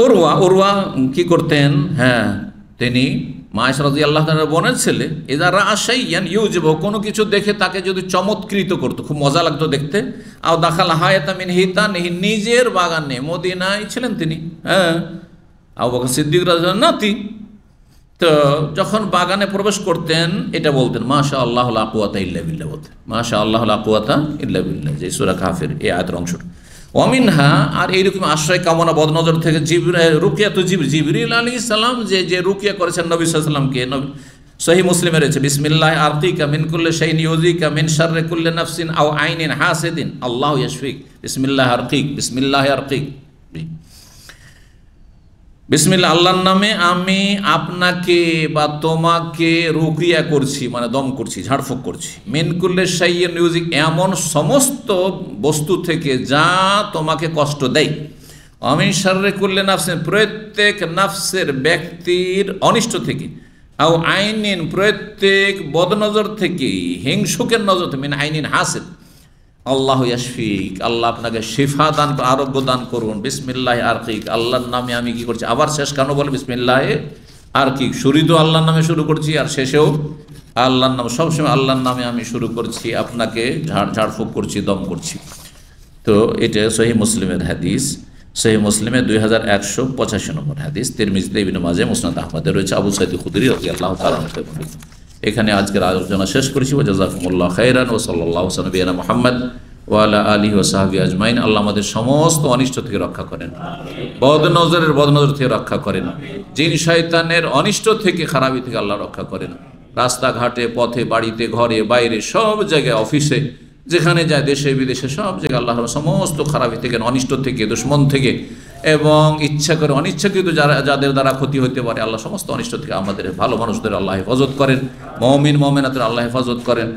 উরওয়া কি করতেন? হ্যাঁ, তিনি মায়েশা রাদিয়াল্লাহু তাআলার বোনের ছেলে, এদা রাআ শাইয়ান ইউজিবু, কোনো কিছু দেখে তাকে যদি চমৎকৃত করতো, খুব মজা লাগতো দেখতে, আও দাখাল হায়াতা মিন হিতানিহি, নিজের বাগানে, মদিনায় ছিলেন তিনি, হ্যাঁ, আবু বকর সিদ্দিক রাদিয়াল্লাহু নাতি, তো যখন বাগানে প্রবেশ করতেন এটা বলতেন মাশাআল্লাহ লা কুওয়াতা ইল্লা বিল্লাহ, বলতেন মাশাআল্লাহ লা কুওয়াতা ইল্লা বিল্লাহ, যে সূরা কাহফের এই আয়াতের অংশটা। ওয়ামিনহা, আর এইরকম আশ্রয় কামনা বদনজর থেকে রুকিয়া তো জিবরিল আলাইহিস সালাম যে রুকিয়া করেছেন নবী সাল্লাল্লাহু আলাইহি ওয়াসাল্লামকে, সহিহ মুসলিমে রয়েছে, বিসমিল্লাহ আরকিকা মিন কুল্লি শাইইন ইউযিকা মিন শাররি কুল্লি নাফসিন আও আইনিন হাসিদিন আল্লাহু ইয়াশফিক, বিসমিল্লাহ আরকিক, বিসমিল্লাহ আরকিক, বিসমিল্লাহ, আল্লাহর নামে আমি আপনাকে বা তোমাকে রুকিয়া করছি, মানে দম করছি, ঝাড়ফুঁক করছি, মিন কুল্লি শাইইন ইউযিক, এমন সমস্ত বস্তু থেকে যা তোমাকে কষ্ট দেয়, মিন শাররি কুল্লি নাফসিন, প্রত্যেক নাফসের ব্যক্তির অনিষ্ট থেকে, আও আইনিন, প্রত্যেক বদনজর থেকে, হিংসুকের নজর থেকে, মিন আইনিন হাসিদ, আল্লাহ ইয়াশফিক, আল্লাহ আপনাকে শিফা দান, আরোগ্য দান করুন, বিসমিল্লাহ আরকিক, আল্লাহর নামে আমি কি করছি, আবার শেষ কেন বলে বিসমিল্লাহ আরকিক, শুরু তো আল্লাহর নামে শুরু করছি আর শেষেও আল্লাহর নাম, সবসময় আল্লাহর নামে আমি শুরু করছি, আপনাকে ঝাড়ফুঁক করছি, দম করছি। তো এটা সহিহ মুসলিমের হাদিস। সহিহ মুসলিমে 2185 নম্বর হাদিস, তিরমিজিতে, ইবনে মাজাহ, মুসনাদ আহমদে রয়েছে। আবু সাঈদ খুদরি রাদিয়াল্লাহু তাআলা আনহু বলেন। এখানে আজকের আলোচনা শেষ করেছি। ওয়া জাযাকুমুল্লাহু খাইরান ওয়া সাল্লাল্লাহু আলা নবিয়িনা মুহাম্মদ ওয়া আলা আলিহি ওয়া সাহবিহি আজমাইন। আল্লাহ আমাদের সমস্ত অনিষ্ট থেকে রক্ষা করেন, বদনজর থেকে রক্ষা করেন, জিন শয়তানের অনিষ্ট থেকে, খারাপি থেকে আল্লাহ রক্ষা করেন। রাস্তাঘাটে, পথে, বাড়িতে, ঘরে, বাইরে, সব জায়গায়, অফিসে, যেখানে যায়, দেশে বিদেশে, সব জায়গায় আল্লাহ সমস্ত খারাপি থেকে, অনিষ্ট থেকে, দুশমন থেকে এবং ইচ্ছা করে অনিচ্ছাকৃত যাদের দ্বারা ক্ষতি হতে পারে, আল্লাহ সমস্ত অনিষ্ট থেকে আমাদের ভালো মানুষদের আল্লাহ হেফাজত করেন, মুমিন মুমিনাতের আল্লাহ হেফাজত করেন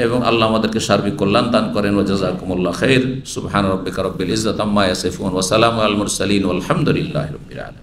এবং আল্লাহ আমাদেরকে সার্বিক কল্যাণ দান করেন। ওয়া জাযাকুমুল্লাহু খাইর। সুবহান রাব্বিকা রাব্বিল ইজ্জাতি আম্মা ইয়াসিফুন ওয়া সালামুন আলাল মুরসালিন ওয়াল হামদুলিল্লাহি রাব্বিল আলামিন।